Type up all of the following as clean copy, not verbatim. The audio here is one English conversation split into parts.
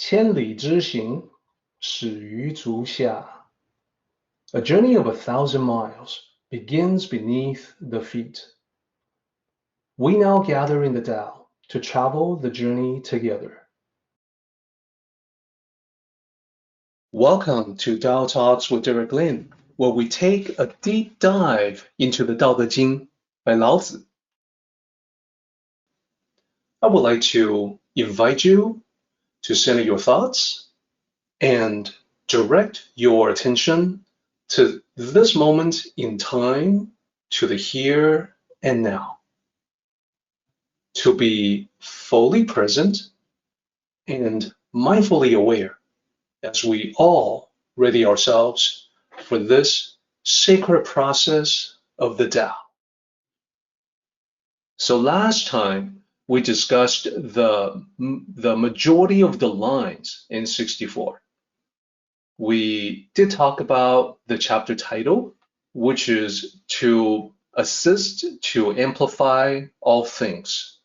千里之行，始于足下. A journey of 1,000 miles begins beneath the feet. We now gather in the Tao to travel the journey together. Welcome to Tao Talks with Derek Lin, where we take a deep dive into the Tao Te Ching by Lao Tzu. I would like to invite you to center your thoughts and direct your attention to this moment in time, to the here and now. To be fully present and mindfully aware as we all ready ourselves for this sacred process of the Tao. So last time we discussed the majority of the lines in 64. We did talk about the chapter title, which is to assist to amplify all things.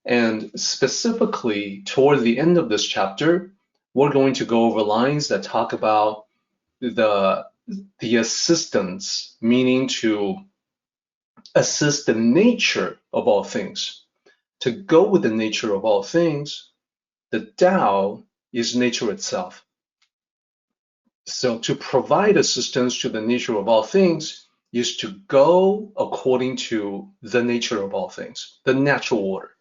And specifically toward the end of this chapter, we're going to go over lines that talk about the assistance, meaning to assist the nature of all things. To go with the nature of all things, the Tao is nature itself. So to provide assistance to the nature of all things is to go according to the nature of all things, the natural order.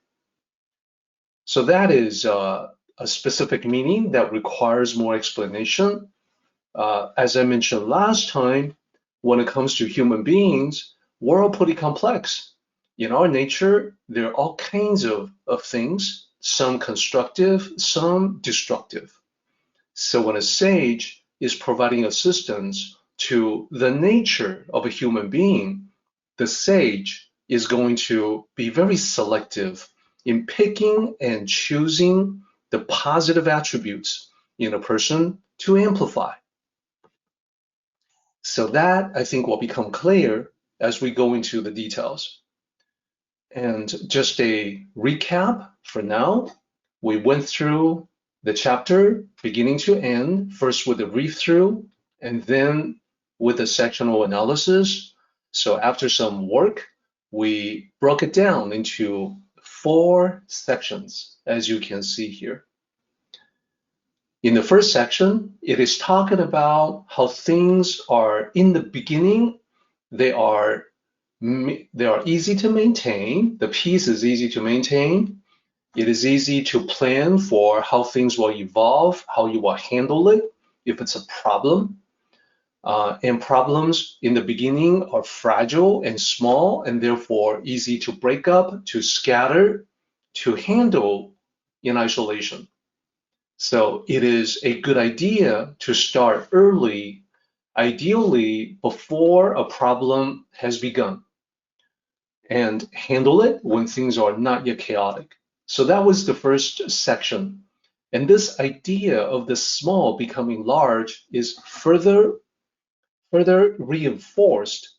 So that is a specific meaning that requires more explanation. As I mentioned last time, when it comes to human beings, we're all pretty complex. In our nature, there are all kinds of things, some constructive, some destructive. So when a sage is providing assistance to the nature of a human being, the sage is going to be very selective in picking and choosing the positive attributes in a person to amplify. So that, I think, will become clear as we go into the details. And just a recap for now, we went through the chapter beginning to end, first with a read-through, and then with a sectional analysis. So after some work, we broke it down into 4 sections, as you can see here. In the first section, it is talking about how things are in the beginning, they are easy to maintain. The piece is easy to maintain. It is easy to plan for how things will evolve, how you will handle it if it's a problem. And problems in the beginning are fragile and small, and therefore easy to break up, to scatter, to handle in isolation. So it is a good idea to start early, ideally before a problem has begun, and handle it when things are not yet chaotic. So that was the first section. And this idea of the small becoming large is further reinforced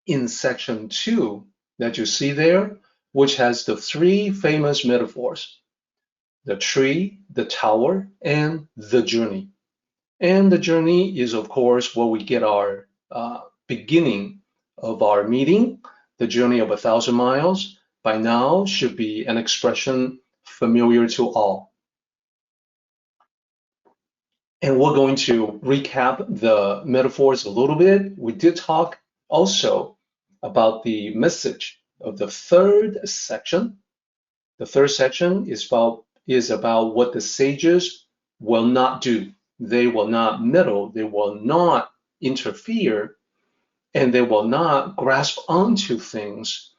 in section 2 that you see there, which has the 3 famous metaphors: the tree, the tower, and the journey. And the journey is, of course, where we get our beginning of our meeting. The journey of 1,000 miles by now should be an expression familiar to all. And we're going to recap the metaphors a little bit. We did talk also about the message of the 3rd section. The 3rd section is about what the sages will not do. They will not meddle, they will not interfere, and they will not grasp onto things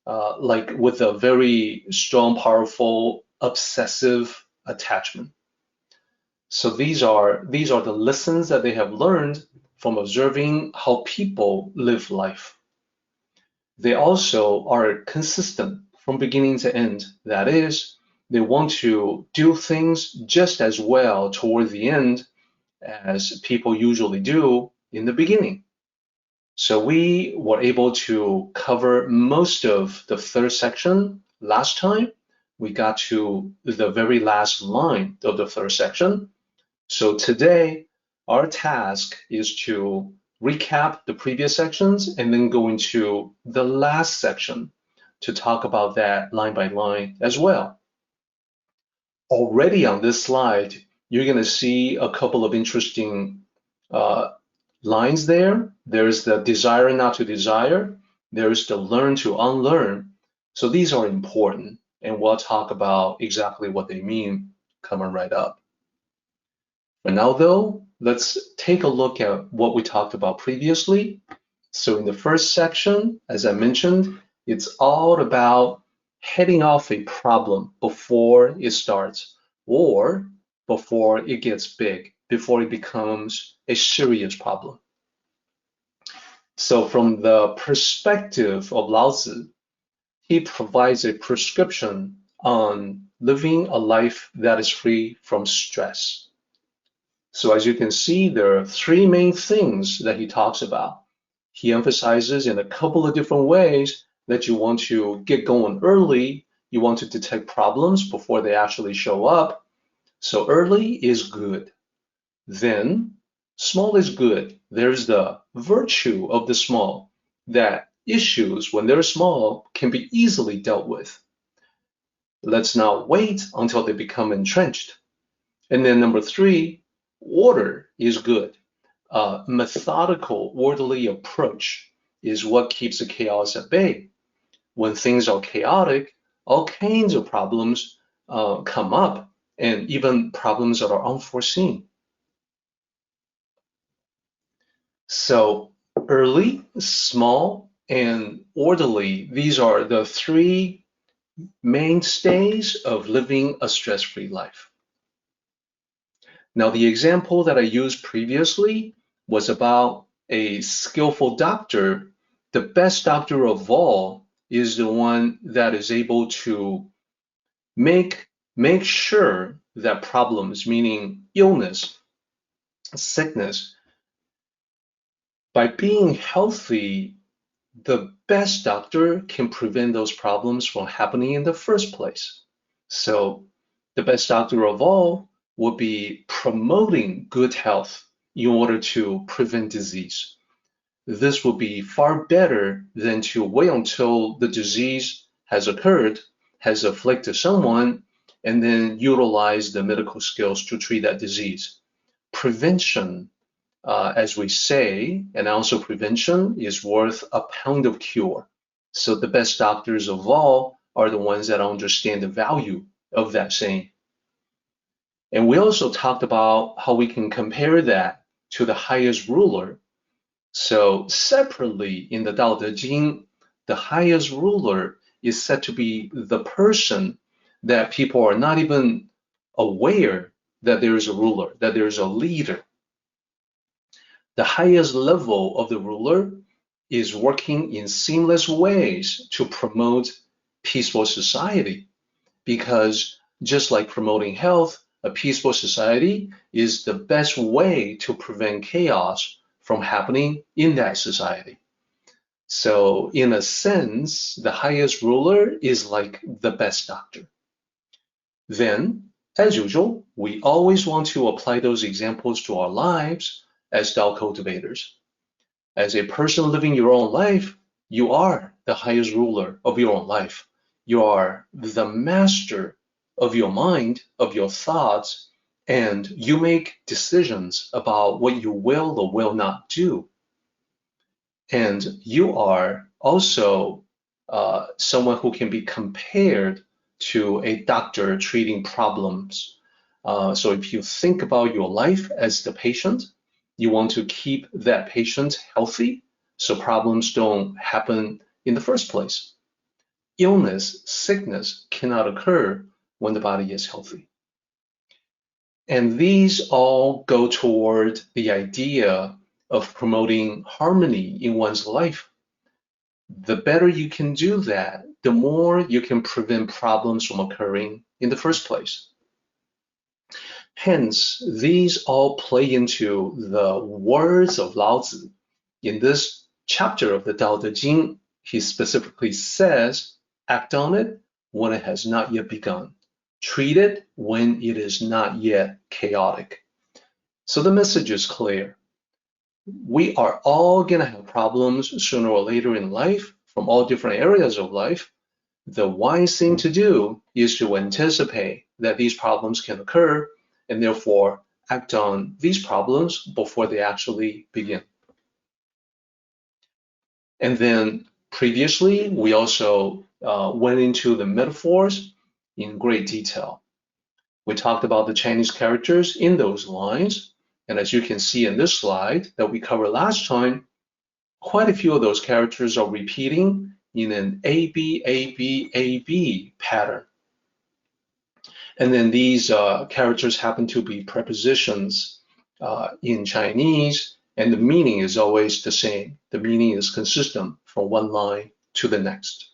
like with a very strong, powerful, obsessive attachment. So these are the lessons that they have learned from observing how people live life. They also are consistent from beginning to end. That is, they want to do things just as well toward the end as people usually do in the beginning. So we were able to cover most of the 3rd section last time. we got to the very last line of the third section. So today, our task is to recap the previous sections and then go into the last section to talk about that line by line as well. Already on this slide, you're going to see a couple of interesting lines there. There's the desire not to desire. There's the learn to unlearn. So these are important, and we'll talk about exactly what they mean coming right up. For now, though, let's take a look at what we talked about previously. So in the first section, as I mentioned, it's all about heading off a problem before it starts or before it gets big, before it becomes a serious problem. So from the perspective of Lao Tzu, he provides a prescription on living a life that is free from stress. So as you can see, there are three main things that he talks about. He emphasizes in a couple of different ways that you want to get going early, you want to detect problems before they actually show up. So early is good. Then small is good. There's the virtue of the small, that issues when they're small can be easily dealt with. Let's not wait until they become entrenched. And then number three, order is good. Methodical, orderly approach is what keeps the chaos at bay. When things are chaotic, all kinds of problems come up, and even problems that are unforeseen. So early, small, and orderly, these are the three mainstays of living a stress-free life. Now, the example that I used previously was about a skillful doctor. The best doctor of all is the one that is able to make sure that problems, meaning illness, sickness, by being healthy, the best doctor can prevent those problems from happening in the first place. So the best doctor of all would be promoting good health in order to prevent disease. This would be far better than to wait until the disease has occurred, has afflicted someone, and then utilize the medical skills to treat that disease. Prevention, as we say, an ounce of prevention is worth a pound of cure. So the best doctors of all are the ones that understand the value of that saying. And we also talked about how we can compare that to the highest ruler. So separately in the Tao Te Ching, the highest ruler is said to be the person that people are not even aware that there is a ruler, that there is a leader. The highest level of the ruler is working in seamless ways to promote peaceful society, because just like promoting health, a peaceful society is the best way to prevent chaos from happening in that society. So in a sense, the highest ruler is like the best doctor. Then, as usual, we always want to apply those examples to our lives as Tao cultivators. As a person living your own life, you are the highest ruler of your own life. You are the master of your mind, of your thoughts, and you make decisions about what you will or will not do. And you are also someone who can be compared to a doctor treating problems. So if you think about your life as the patient, you want to keep that patient healthy so problems don't happen in the first place. Illness, sickness cannot occur when the body is healthy. And these all go toward the idea of promoting harmony in one's life. The better you can do that, the more you can prevent problems from occurring in the first place. Hence, these all play into the words of Lao Tzu. In this chapter of the Tao Te Ching, he specifically says, act on it, when it has not yet begun. Treat it when it is not yet chaotic. So the message is clear. We are all going to have problems sooner or later in life from all different areas of life. The wise thing to do is to anticipate that these problems can occur and therefore act on these problems before they actually begin. And then previously, we also went into the metaphors in great detail. We talked about the Chinese characters in those lines. And as you can see in this slide that we covered last time, quite a few of those characters are repeating in an AB, AB, AB pattern. And then these characters happen to be prepositions in Chinese, and the meaning is always the same. The meaning is consistent from one line to the next.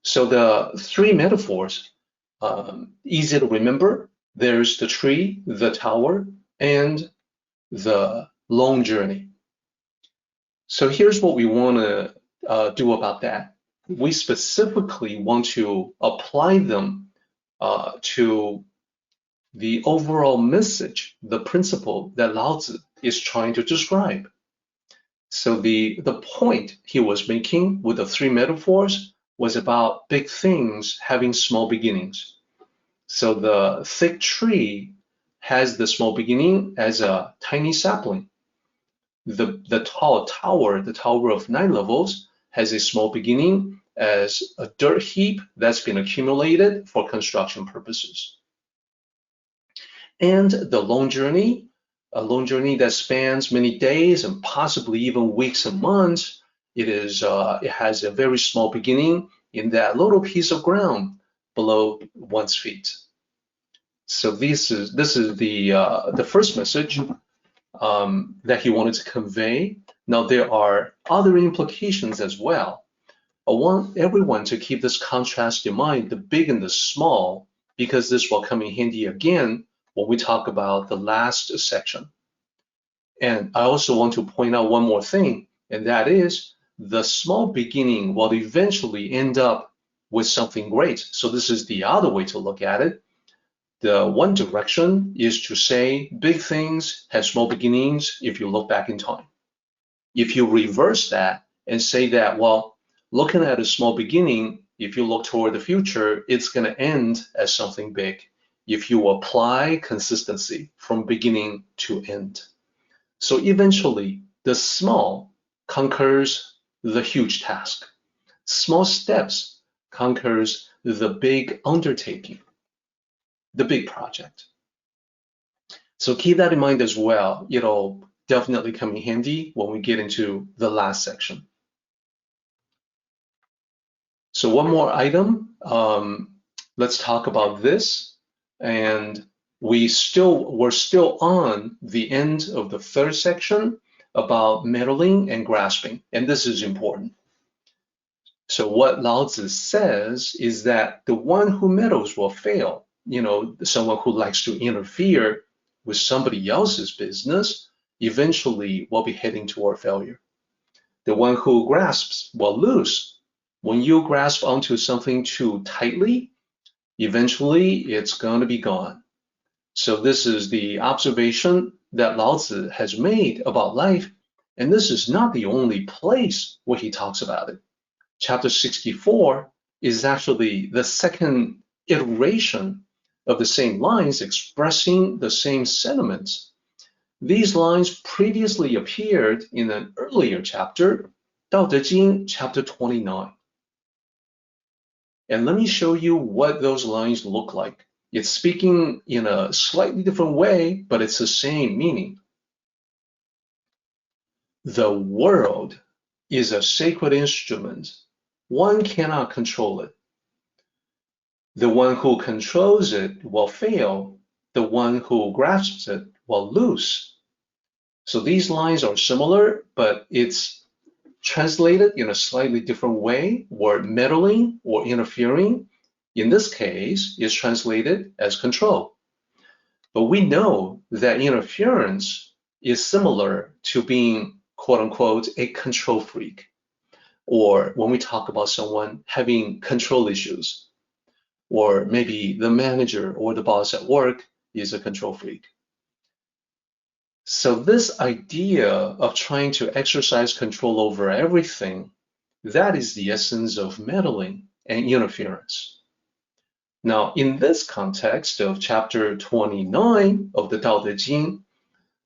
So the three metaphors, easy to remember. There's the tree, the tower, and the long journey. So here's what we want to do about that. We specifically want to apply them to the overall message, the principle that Lao Tzu is trying to describe. So the point he was making with the three metaphors was about big things having small beginnings. So the thick tree has the small beginning as a tiny sapling. The tall tower, the tower of 9 levels, has a small beginning as a dirt heap that's been accumulated for construction purposes. And the long journey, a long journey that spans many days and possibly even weeks and months, it has a very small beginning in that little piece of ground below one's feet. So this is the first message that he wanted to convey. Now there are other implications as well. I want everyone to keep this contrast in mind, the big and the small, because this will come in handy again when we talk about the last section. And I also want to point out one more thing, and that is the small beginning will eventually end up with something great. So this is the other way to look at it. The one direction is to say big things have small beginnings if you look back in time. If you reverse that and say that, well, looking at a small beginning, if you look toward the future, it's going to end as something big if you apply consistency from beginning to end. So eventually, the small conquers the huge task. Small steps conquers the big undertaking, the big project. So keep that in mind as well. It'll definitely come in handy when we get into the last section. So one more item, let's talk about this. And we're still on the end of the third section about meddling and grasping, and this is important. So what Lao Tzu says is that the one who meddles will fail. You know, someone who likes to interfere with somebody else's business eventually will be heading toward failure. The one who grasps will lose. When you grasp onto something too tightly, eventually it's going to be gone. So this is the observation that Lao Tzu has made about life, and this is not the only place where he talks about it. Chapter 64 is actually the second iteration of the same lines expressing the same sentiments. These lines previously appeared in an earlier chapter, Dao De Jing, chapter 29. And let me show you what those lines look like. It's speaking in a slightly different way, but it's the same meaning. The world is a sacred instrument. One cannot control it. The one who controls it will fail. The one who grasps it will lose. So these lines are similar, but it's translated in a slightly different way, where meddling or interfering, in this case, is translated as control. But we know that interference is similar to being, quote unquote, a control freak. or when we talk about someone having control issues, or maybe the manager or the boss at work is a control freak. So this idea of trying to exercise control over everything, that is the essence of meddling and interference. Now, in this context of chapter 29 of the Tao Te Ching,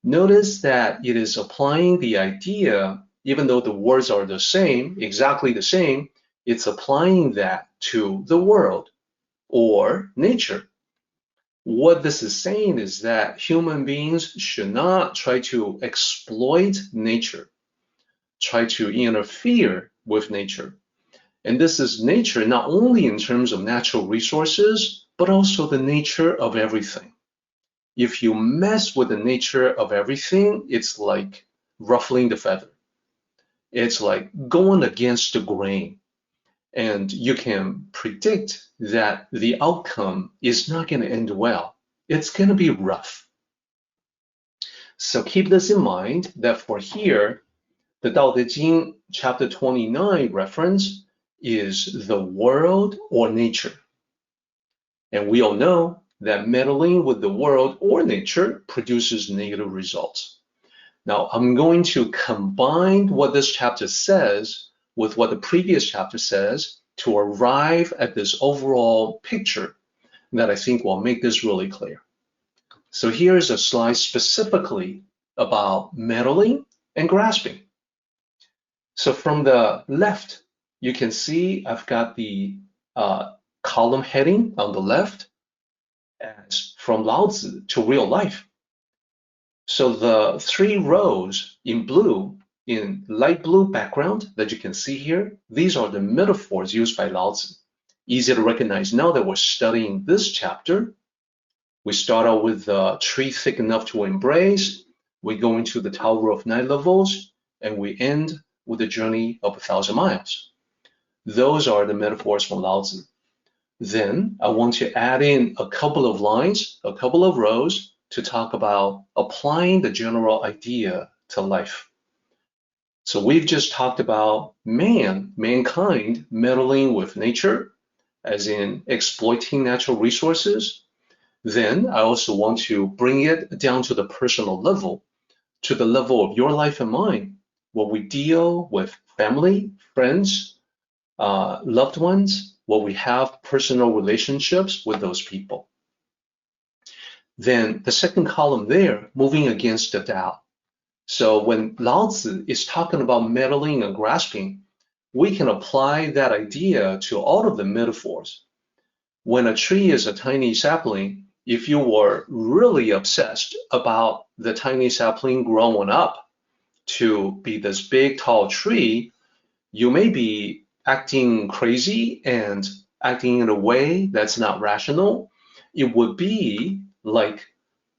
notice that it is applying the idea, even though the words are the same, exactly the same, it's applying that to the world or nature. What this is saying is that human beings should not try to exploit nature, try to interfere with nature. And this is nature not only in terms of natural resources, but also the nature of everything. If you mess with the nature of everything, it's like ruffling the feather. It's like going against the grain. And you can predict that the outcome is not going to end well. It's going to be rough. So keep this in mind that for here, the Tao Te Ching chapter 29 reference is the world or nature. And we all know that meddling with the world or nature produces negative results. Now, I'm going to combine what this chapter says with what the previous chapter says to arrive at this overall picture that I think will make this really clear. So here's a slide specifically about meddling and grasping. So from the left, you can see I've got the column heading on the left as from Lao Tzu to real life. So the 3 rows in blue, in light blue background that you can see here, these are the metaphors used by Lao Tzu. Easy to recognize now that we're studying this chapter. We start out with a tree thick enough to embrace, we go into the Tower of 9 levels, and we end with the journey of 1,000 miles. Those are the metaphors from Lao Tzu. Then I want to add in a couple of lines, a couple of rows to talk about applying the general idea to life. So we've just talked about mankind meddling with nature, as in exploiting natural resources. Then I also want to bring it down to the personal level, to the level of your life and mine, where we deal with family, friends, loved ones, where we have personal relationships with those people. Then the second column there, moving against the Tao. So when Lao Tzu is talking about meddling and grasping, we can apply that idea to all of the metaphors. When a tree is a tiny sapling, if you were really obsessed about the tiny sapling growing up to be this big, tall tree, you may be acting crazy and acting in a way that's not rational. It would be like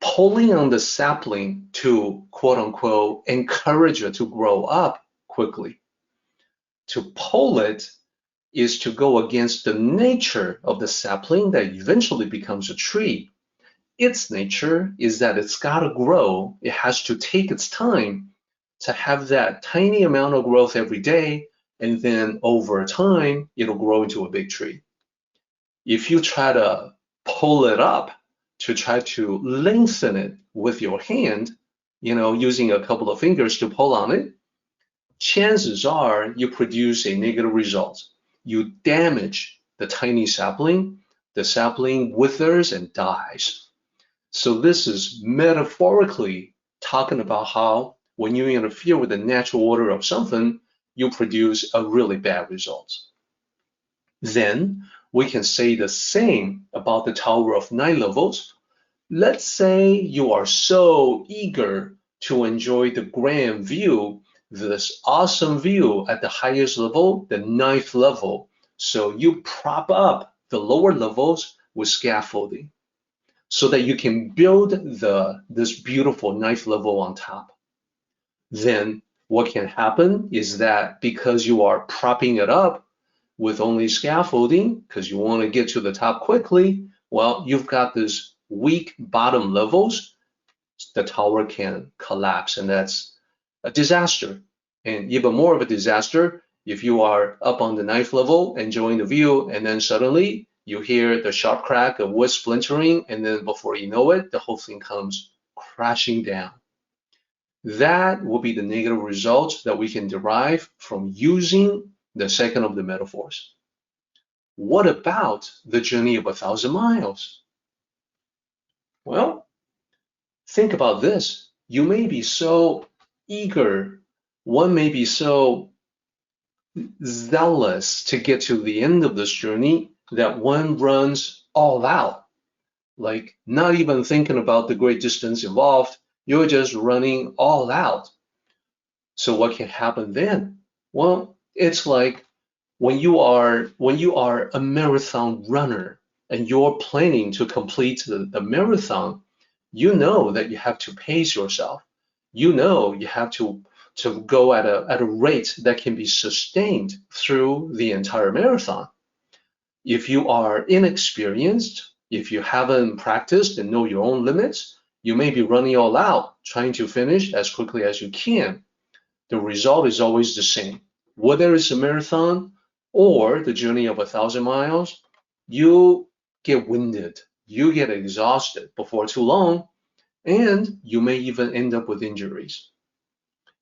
pulling on the sapling to, quote unquote, encourage it to grow up quickly. To pull it is to go against the nature of the sapling that eventually becomes a tree. Its nature is that it's got to grow. It has to take its time to have that tiny amount of growth every day, and then over time, it'll grow into a big tree. If you try to pull it up, to try to lengthen it with your hand, using a couple of fingers to pull on it, chances are you produce a negative result. You damage the tiny sapling, the sapling withers and dies. So this is metaphorically talking about how when you interfere with the natural order of something, you produce a really bad result. Then we can say the same about the Tower of 9 levels. Let's say you are so eager to enjoy the grand view, this awesome view at the highest level, the 9th level. So you prop up the lower levels with scaffolding so that you can build this beautiful 9th level on top. Then what can happen is that because you are propping it up with only scaffolding, because you want to get to the top quickly, well, you've got this weak bottom levels, the tower can collapse, and that's a disaster. And even more of a disaster If you are up on the 9th level enjoying the view, and then suddenly you hear the sharp crack of wood splintering, and then before you know it, the whole thing comes crashing down. That will be the negative results that we can derive from using the second of the metaphors. What about the journey of 1,000 miles? Well, think about this. You may be so eager, one may be so zealous to get to the end of this journey that one runs all out, like not even thinking about the great distance involved. You're just running all out. So what can happen then? Well, it's like when you are a marathon runner and you're planning to complete the marathon, you know that you have to pace yourself. You know you have to go at a rate that can be sustained through the entire marathon. If you are inexperienced, if you haven't practiced and know your own limits, you may be running all out, trying to finish as quickly as you can. The result is always the same. Whether it's a marathon or the journey of 1,000 miles, you get winded, you get exhausted before too long, and you may even end up with injuries.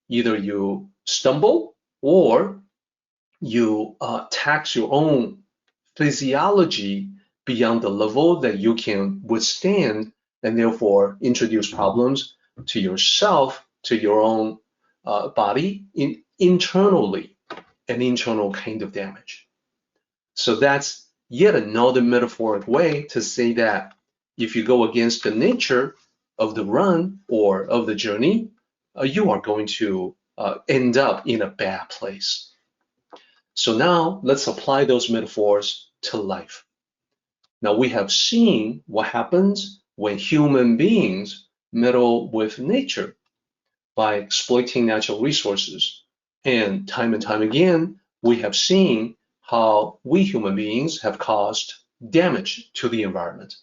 Either you stumble or you tax your own physiology beyond the level that you can withstand, and therefore introduce problems to yourself, to your own body, internally, an internal kind of damage. So that's yet another metaphoric way to say that if you go against the nature of the run or of the journey, you are going to end up in a bad place. So now let's apply those metaphors to life. Now we have seen what happens when human beings meddle with nature by exploiting natural resources. And time again, we have seen how we human beings have caused damage to the environment.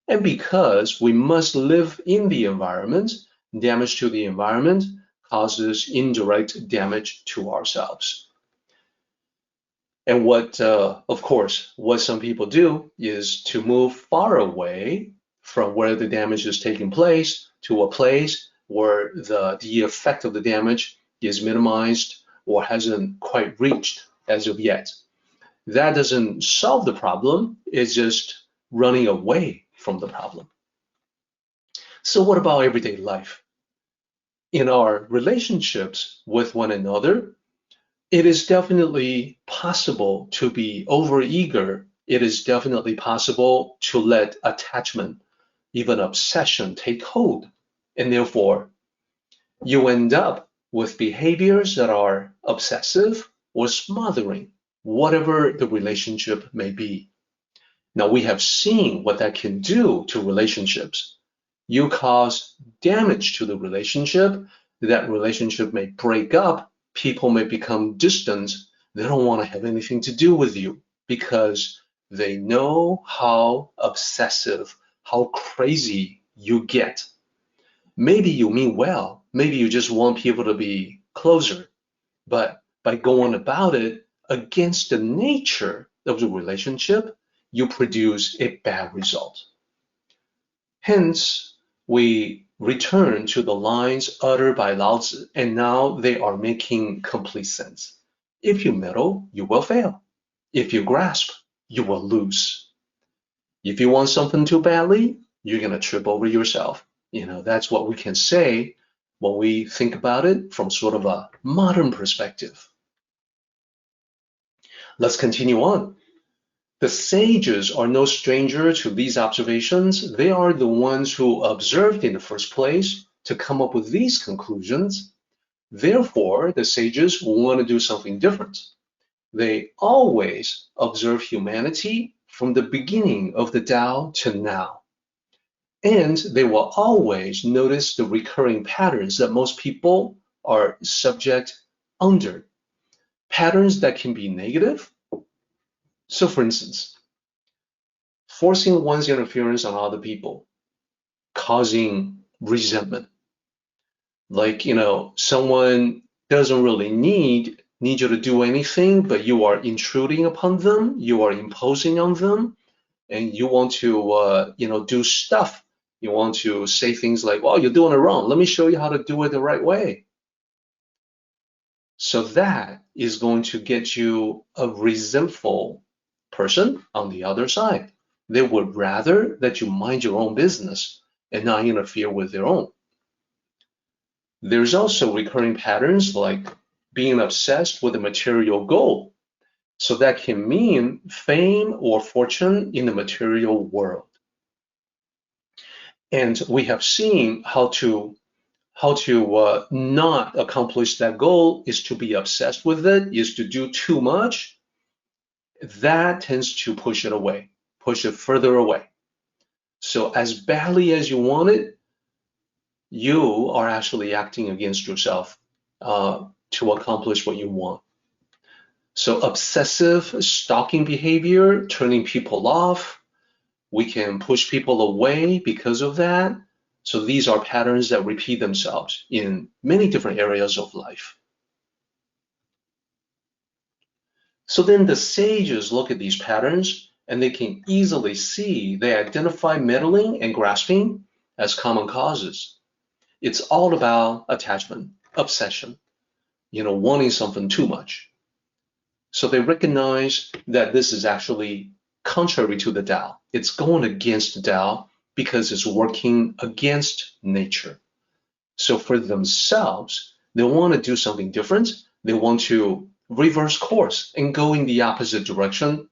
And because we must live in the environment, damage to the environment causes indirect damage to ourselves. And what, of course, what some people do is to move far away from where the damage is taking place to a place where the effect of the damage is minimized or hasn't quite reached as of yet. That doesn't solve the problem, it's just running away from the problem. So what about everyday life? In our relationships with one another, it is definitely possible to be overeager. It is definitely possible to let attachment, even obsession, take hold. And therefore, you end up with behaviors that are obsessive or smothering, whatever the relationship may be. Now, we have seen what that can do to relationships. You cause damage to the relationship, that relationship may break up, people may become distant, they don't want to have anything to do with you because they know how obsessive, how crazy you get. Maybe you mean well, maybe you just want people to be closer, but by going about it against the nature of the relationship, you produce a bad result. Hence, we return to the lines uttered by Lao Tzu, and now they are making complete sense. If you meddle, you will fail. If you grasp, you will lose. If you want something too badly, you're going to trip over yourself. You know, that's what we can say when we think about it from sort of a modern perspective. Let's continue on. The sages are no stranger to these observations. They are the ones who observed in the first place to come up with these conclusions. Therefore, the sages will want to do something different. They always observe humanity from the beginning of the Tao to now. And they will always notice the recurring patterns that most people are subject under. Patterns that can be negative. So for instance, forcing one's interference on other people, causing resentment. Like, you know, someone doesn't really need need you to do anything, but you are intruding upon them, you are imposing on them, and you want to, do stuff. You want to say things like, well, you're doing it wrong. Let me show you how to do it the right way. So that is going to get you a resentful person on the other side. They would rather that you mind your own business and not interfere with their own. There's also recurring patterns like being obsessed with a material goal. So that can mean fame or fortune in the material world. And we have seen how to not accomplish that goal is to be obsessed with it, is to do too much. That tends to push it away, push it further away. So as badly as you want it, you are actually acting against yourself to accomplish what you want. So obsessive stalking behavior, turning people off, we can push people away because of that. So these are patterns that repeat themselves in many different areas of life. So then the sages look at these patterns and they can easily see, they identify meddling and grasping as common causes. It's all about attachment, obsession, wanting something too much. So they recognize that this is actually contrary to the Tao. It's going against the Tao because it's working against nature. So for themselves, they want to do something different. They want to reverse course and go in the opposite direction,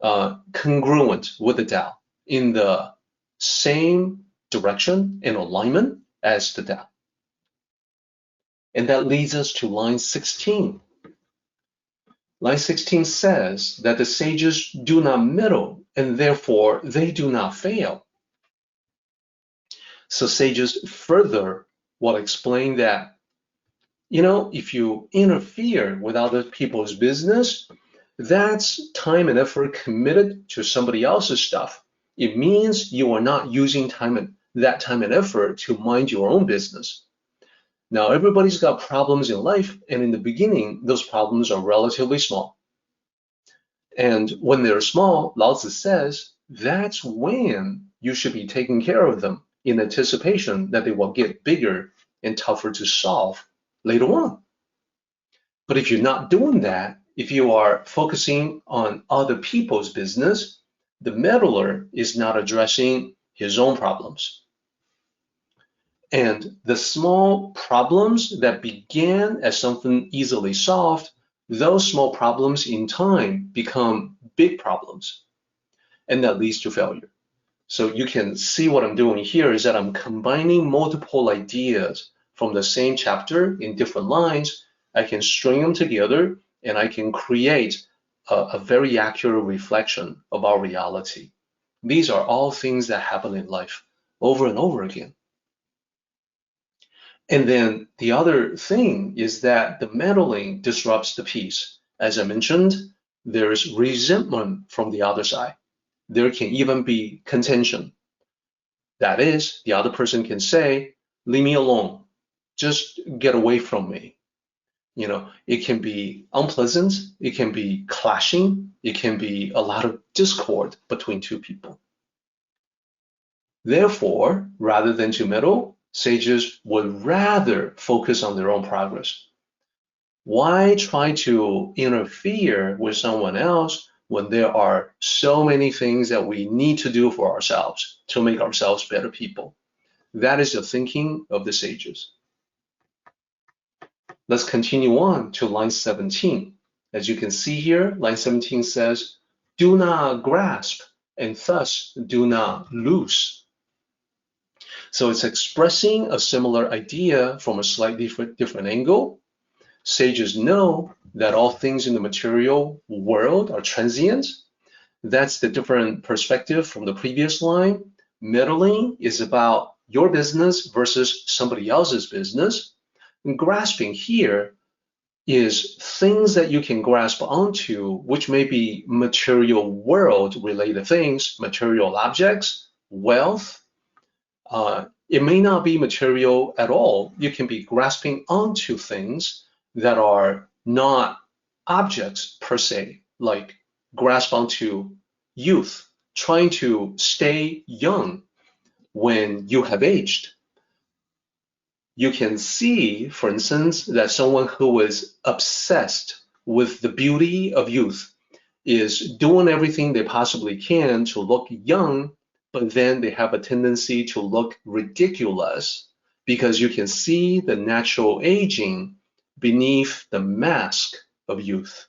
congruent with the Tao, in the same direction and alignment as the Tao. And that leads us to line 16. Line 16 says that the sages do not meddle, and therefore they do not fail. So sages further will explain that, if you interfere with other people's business, that's time and effort committed to somebody else's stuff. It means you are not using that time and effort to mind your own business. Now, everybody's got problems in life, and in the beginning, those problems are relatively small. And when they're small, Lao Tzu says, that's when you should be taking care of them in anticipation that they will get bigger and tougher to solve later on. But if you're not doing that, if you are focusing on other people's business, the meddler is not addressing his own problems. And the small problems that began as something easily solved, those small problems in time become big problems, and that leads to failure. So you can see what I'm doing here is that I'm combining multiple ideas from the same chapter in different lines. I can string them together and I can create a very accurate reflection of our reality. These are all things that happen in life over and over again. And then the other thing is that the meddling disrupts the peace. As I mentioned, there's resentment from the other side. There can even be contention. That is, the other person can say, leave me alone, just get away from me. It can be unpleasant, it can be clashing, it can be a lot of discord between two people. Therefore, rather than to meddle, sages would rather focus on their own progress. Why try to interfere with someone else when there are so many things that we need to do for ourselves to make ourselves better people? That is the thinking of the sages. Let's continue on to line 17. As you can see here, line 17 says, do not grasp and thus do not lose. So it's expressing a similar idea from a slightly different angle. Sages know that all things in the material world are transient. That's the different perspective from the previous line. Meddling is about your business versus somebody else's business. And grasping here is things that you can grasp onto, which may be material world related things, material objects, wealth. It may not be material at all. You can be grasping onto things that are not objects per se, like grasp onto youth, trying to stay young when you have aged. You can see, for instance, that someone who is obsessed with the beauty of youth is doing everything they possibly can to look young, but then they have a tendency to look ridiculous because you can see the natural aging beneath the mask of youth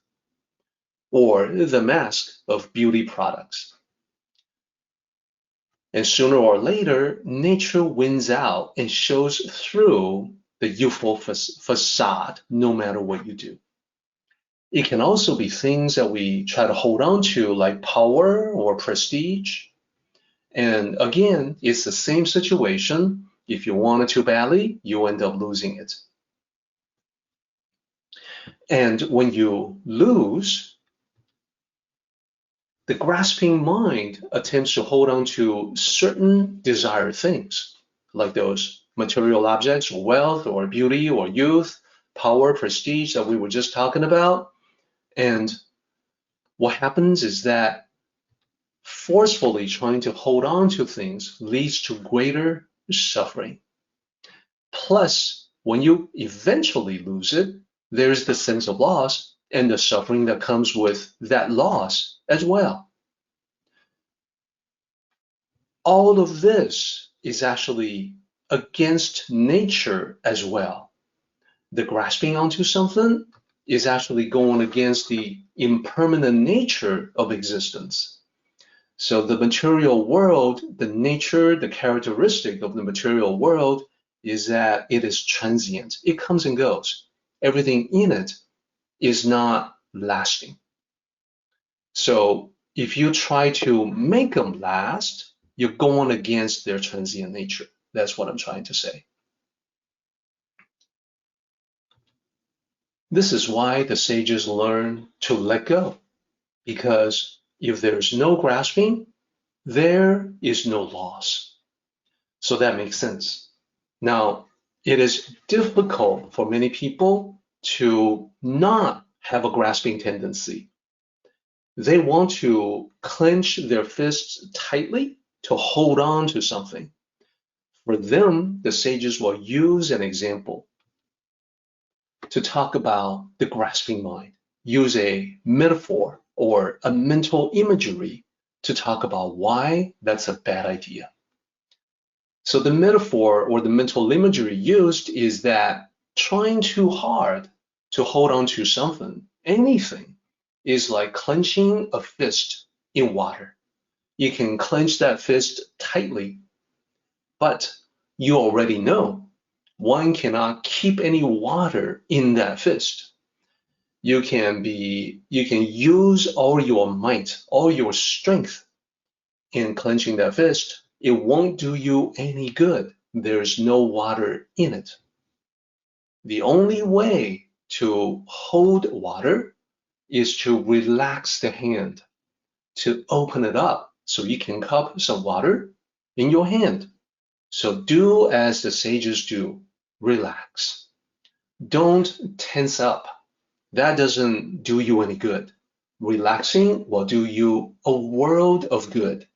or the mask of beauty products. And sooner or later, nature wins out and shows through the youthful facade, no matter what you do. It can also be things that we try to hold on to, like power or prestige. And again, it's the same situation. If you want it too badly, you end up losing it. And when you lose, the grasping mind attempts to hold on to certain desired things, like those material objects, or wealth, or beauty, or youth, power, prestige that we were just talking about. And what happens is that forcefully trying to hold on to things leads to greater suffering. Plus, when you eventually lose it, there's the sense of loss and the suffering that comes with that loss as well. All of this is actually against nature as well. The grasping onto something is actually going against the impermanent nature of existence. So the material world, the nature, the characteristic of the material world is that it is transient. It comes and goes. Everything in it is not lasting. So if you try to make them last, you're going against their transient nature. That's what I'm trying to say. This is why the sages learn to let go, because if there's no grasping, there is no loss. So that makes sense. Now, it is difficult for many people to not have a grasping tendency. They want to clench their fists tightly to hold on to something. For them, the sages will use an example to talk about the grasping mind, use a metaphor or a mental imagery to talk about why that's a bad idea. So the metaphor or the mental imagery used is that trying too hard to hold on to something, anything, is like clenching a fist in water. You can clench that fist tightly, but you already know one cannot keep any water in that fist. You can use all your might, all your strength in clenching that fist. It won't do you any good. There's no water in it. The only way to hold water is to relax the hand, to open it up so you can cup some water in your hand. So do as the sages do, relax. Don't tense up. That doesn't do you any good. Relaxing will do you a world of good,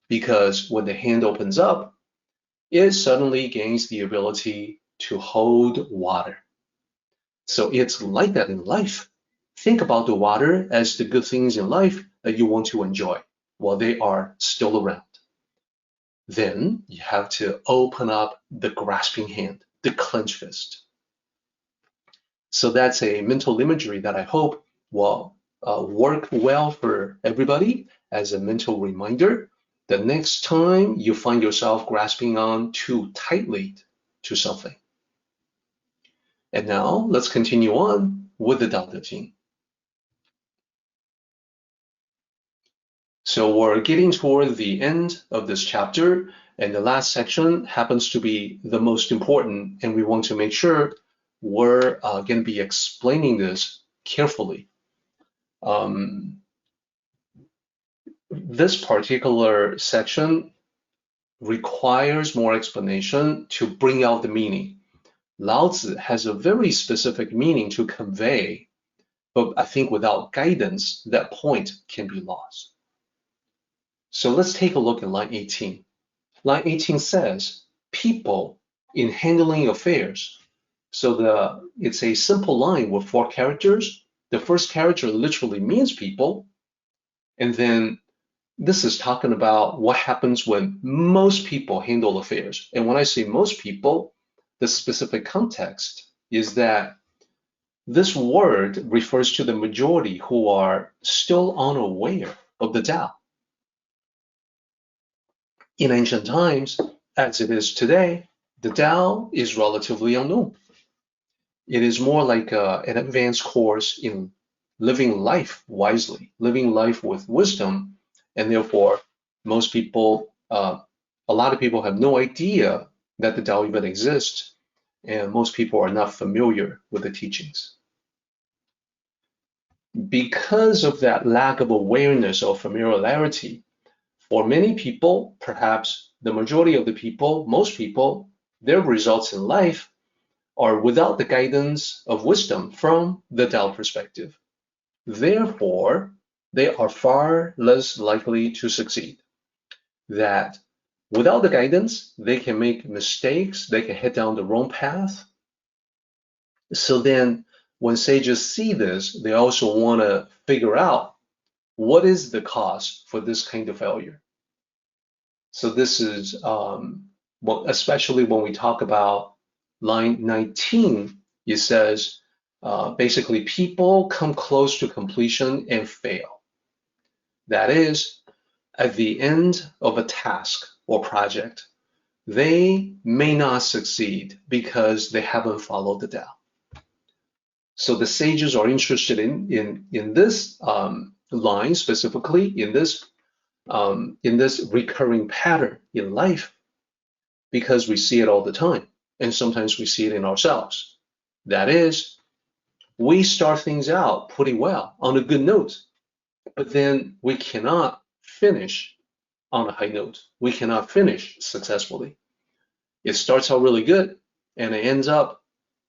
because when the hand opens up, it suddenly gains the ability to hold water. So it's like that in life. Think about the water as the good things in life that you want to enjoy while they are still around. Then you have to open up the grasping hand, the clenched fist. So that's a mental imagery that I hope will work well for everybody as a mental reminder the next time you find yourself grasping on too tightly to something. And now let's continue on with the Tao Te Ching. So we're getting toward the end of this chapter, and the last section happens to be the most important, and we want to make sure we're going to be explaining this carefully. This particular section requires more explanation to bring out the meaning. Lao Tzu has a very specific meaning to convey But I think without guidance, that point can be lost. So let's take a look at line 18. Line 18 says, people in handling affairs. So it's a simple line with 4 characters. The first character literally means people. And then this is talking about what happens when most people handle affairs. And when I say most people, the specific context is that this word refers to the majority who are still unaware of the Tao. In ancient times, as it is today, the Tao is relatively unknown. It is more like an advanced course in living life wisely, living life with wisdom, and therefore most people, a lot of people have no idea that the Tao even exists, and most people are not familiar with the teachings. Because of that lack of awareness or familiarity, for many people, perhaps the majority of the people, most people, their results in life are without the guidance of wisdom from the Tao perspective. Therefore, they are far less likely to succeed. That without the guidance, they can make mistakes, they can head down the wrong path. So then, when sages see this, they also want to figure out what is the cause for this kind of failure. So this is, well, especially when we talk about line 19, it says, basically people come close to completion and fail. That is, at the end of a task or project, they may not succeed because they haven't followed the Tao. So the sages are interested in this line specifically, in this recurring pattern in life, because we see it all the time, and sometimes we see it in ourselves. That is, we start things out pretty well on a good note, but then we cannot finish on a high note. We cannot finish successfully. It starts out really good and it ends up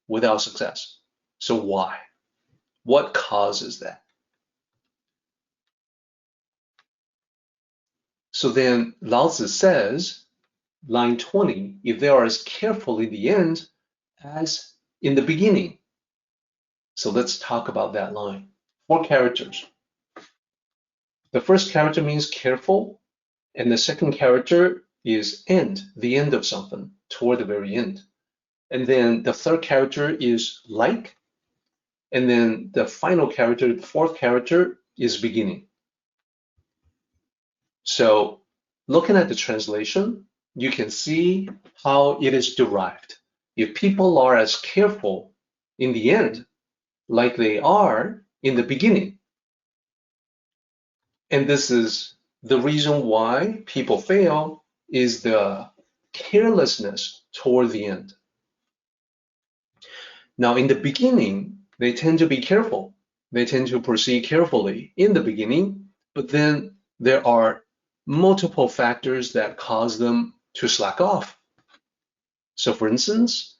without success. So why? What causes that? So then Lao Tzu says, line 20, if they are as careful in the end as in the beginning. So let's talk about that line. 4 characters. The first character means careful, and the second character is end, the end of something, toward the very end. And then the third character is like, and then the final character, the 4th character, is beginning. So looking at the translation, you can see how it is derived. If people are as careful in the end, like they are in the beginning, and this is the reason why people fail, is the carelessness toward the end. Now, in the beginning, they tend to be careful. They tend to proceed carefully in the beginning, but then there are multiple factors that cause them to slack off. So for instance,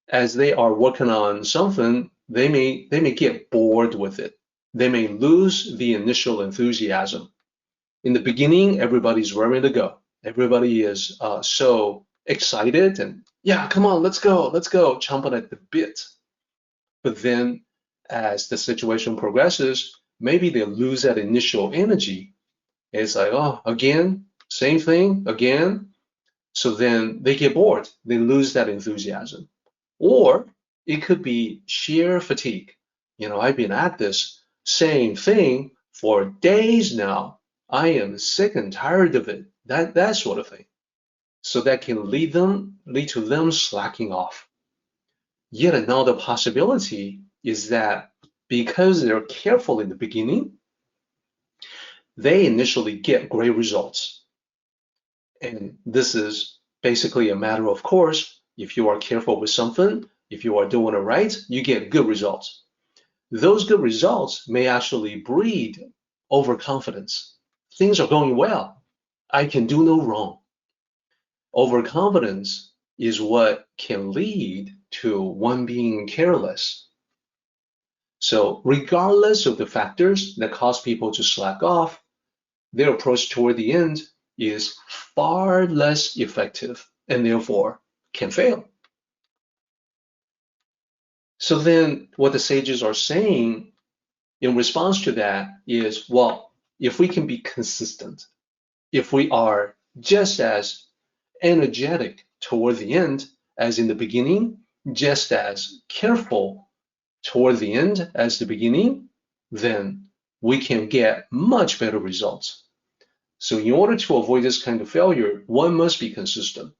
as they are working on something, they may get bored with it. They may lose the initial enthusiasm. In the beginning, everybody's raring to go. Everybody is so excited and yeah, come on, let's go, chomping at the bit. But then as the situation progresses, maybe they lose that initial energy. It's like, oh, again, same thing, again. So then they get bored. They lose that enthusiasm. Or it could be sheer fatigue. You know, I've been at this same thing for days now. I am sick and tired of it. That sort of thing. So that can lead to them slacking off. Yet another possibility is that because they're careful in the beginning, they initially get great results. And this is basically a matter of course. If you are careful with something, if you are doing it right, you get good results. Those good results may actually breed overconfidence. Things are going well. I can do no wrong. Overconfidence is what can lead to one being careless. So regardless of the factors that cause people to slack off, their approach toward the end is far less effective and therefore can fail. So then what the sages are saying in response to that is, well, if we can be consistent, if we are just as energetic toward the end as in the beginning, just as careful toward the end as the beginning, then we can get much better results. So in order to avoid this kind of failure, one must be consistent.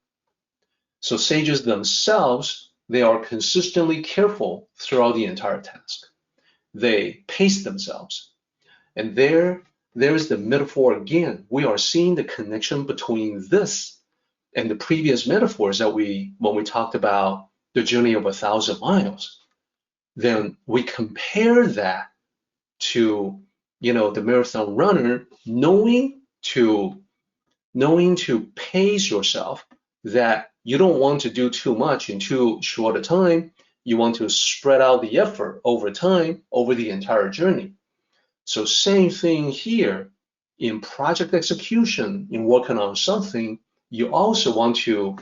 So sages themselves, they are consistently careful throughout the entire task. They pace themselves. And there's the metaphor again. We are seeing the connection between this and the previous metaphors that when we talked about the journey of 1,000 miles. Then we compare that to, the marathon runner knowing to pace yourself, that you don't want to do too much in too short a time. You want to spread out the effort over time, over the entire journey. So same thing here in project execution, in working on something, you also want to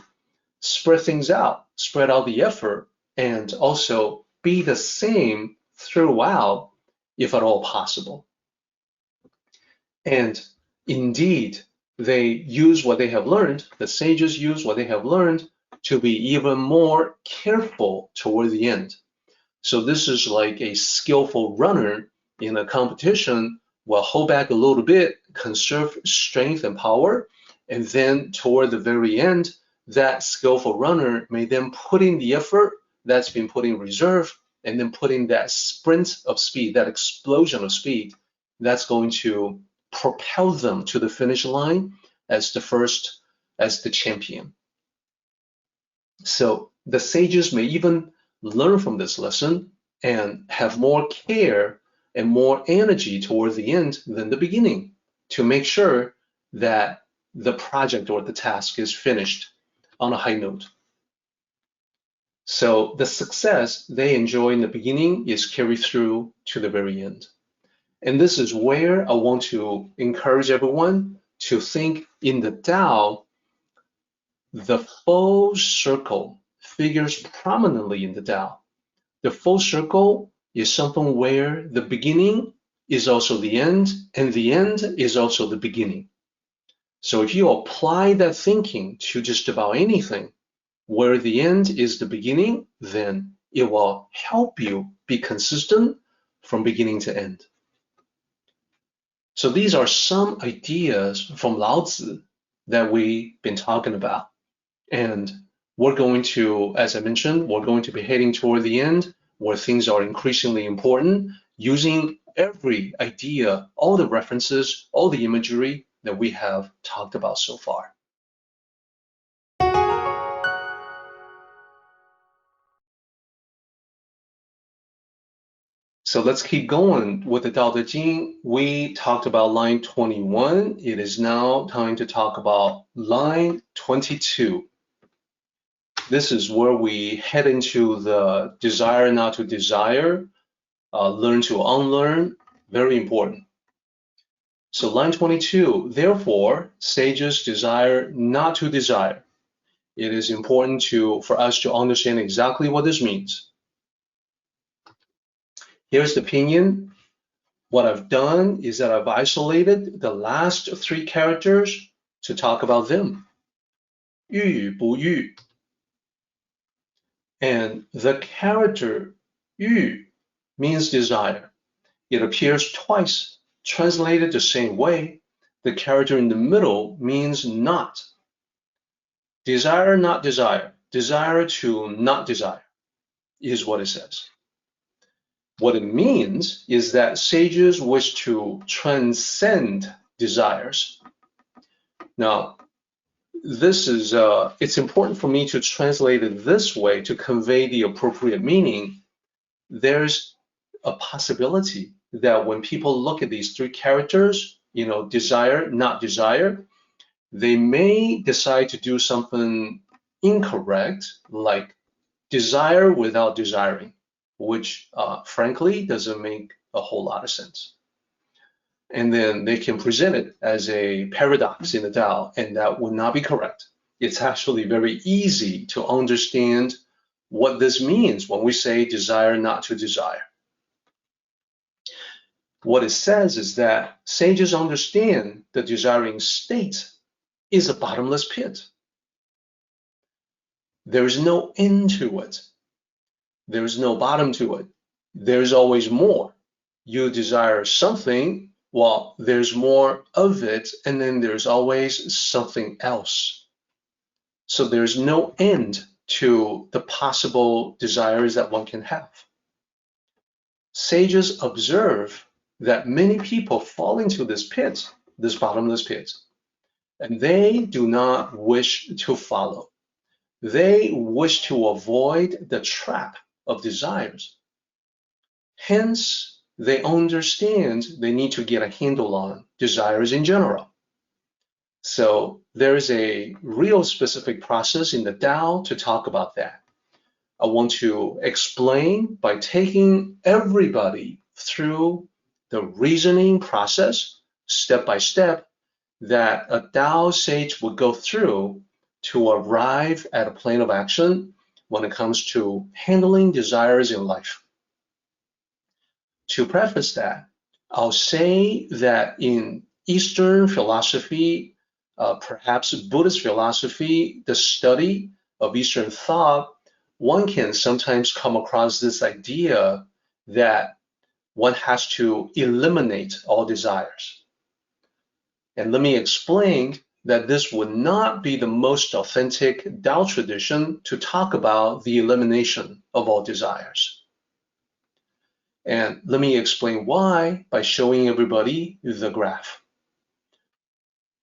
spread things out, spread out the effort, and also be the same throughout, if at all possible. And indeed, they use what they have learned, the sages use what they have learned to be even more careful toward the end. So this is like a skillful runner in a competition will hold back a little bit, conserve strength and power, and then toward the very end, that skillful runner may then put in the effort that's been put in reserve, and then put in that sprint of speed, that explosion of speed, that's going to propel them to the finish line as the champion. So the sages may even learn from this lesson and have more care and more energy toward the end than the beginning to make sure that the project or the task is finished on a high note. So the success they enjoy in the beginning is carried through to the very end. And this is where I want to encourage everyone to think in the Tao. The full circle figures prominently in the Tao. The full circle is something where the beginning is also the end, and the end is also the beginning. So if you apply that thinking to just about anything, where the end is the beginning, then it will help you be consistent from beginning to end. So these are some ideas from Lao Tzu that we've been talking about. And we're going to, as I mentioned, we're going to be heading toward the end where things are increasingly important, using every idea, all the references, all the imagery that we have talked about so far. So let's keep going with the Tao Te Ching. We talked about line 21. It is now time to talk about line 22. This is where we head into the desire not to desire, learn to unlearn, very important. So line 22, therefore, sages desire not to desire. It is important for us to understand exactly what this means. Here's the pinyin. What I've done is that I've isolated the last three characters to talk about them. 欲不欲. And the character 欲 means desire. It appears twice, translated the same way. The character in the middle means not. Desire, not desire. Desire to not desire is what it says. What it means is that sages wish to transcend desires. Now, this is, it's important for me to translate it this way to convey the appropriate meaning. There's a possibility that when people look at these three characters, desire, not desire, they may decide to do something incorrect, like desire without desiring. which frankly doesn't make a whole lot of sense. And then they can present it as a paradox in the Tao, and that would not be correct. It's actually very easy to understand what this means when we say desire not to desire. What it says is that sages understand the desiring state is a bottomless pit. There is no end to it. There is no bottom to it. There's always more. You desire something, well, there's more of it, and then there's always something else. So there's no end to the possible desires that one can have. Sages observe that many people fall into this pit, this bottomless pit, and they do not wish to follow. They wish to avoid the trap of desires. Hence, they understand they need to get a handle on desires in general. So there is a real specific process in the Tao to talk about that. I want to explain by taking everybody through the reasoning process, step by step, that a Tao sage would go through to arrive at a plane of action when it comes to handling desires in life. To preface that, I'll say that in Eastern philosophy, perhaps Buddhist philosophy, the study of Eastern thought, one can sometimes come across this idea that one has to eliminate all desires. And let me explain that this would not be the most authentic Tao tradition to talk about the elimination of all desires. And let me explain why by showing everybody the graph.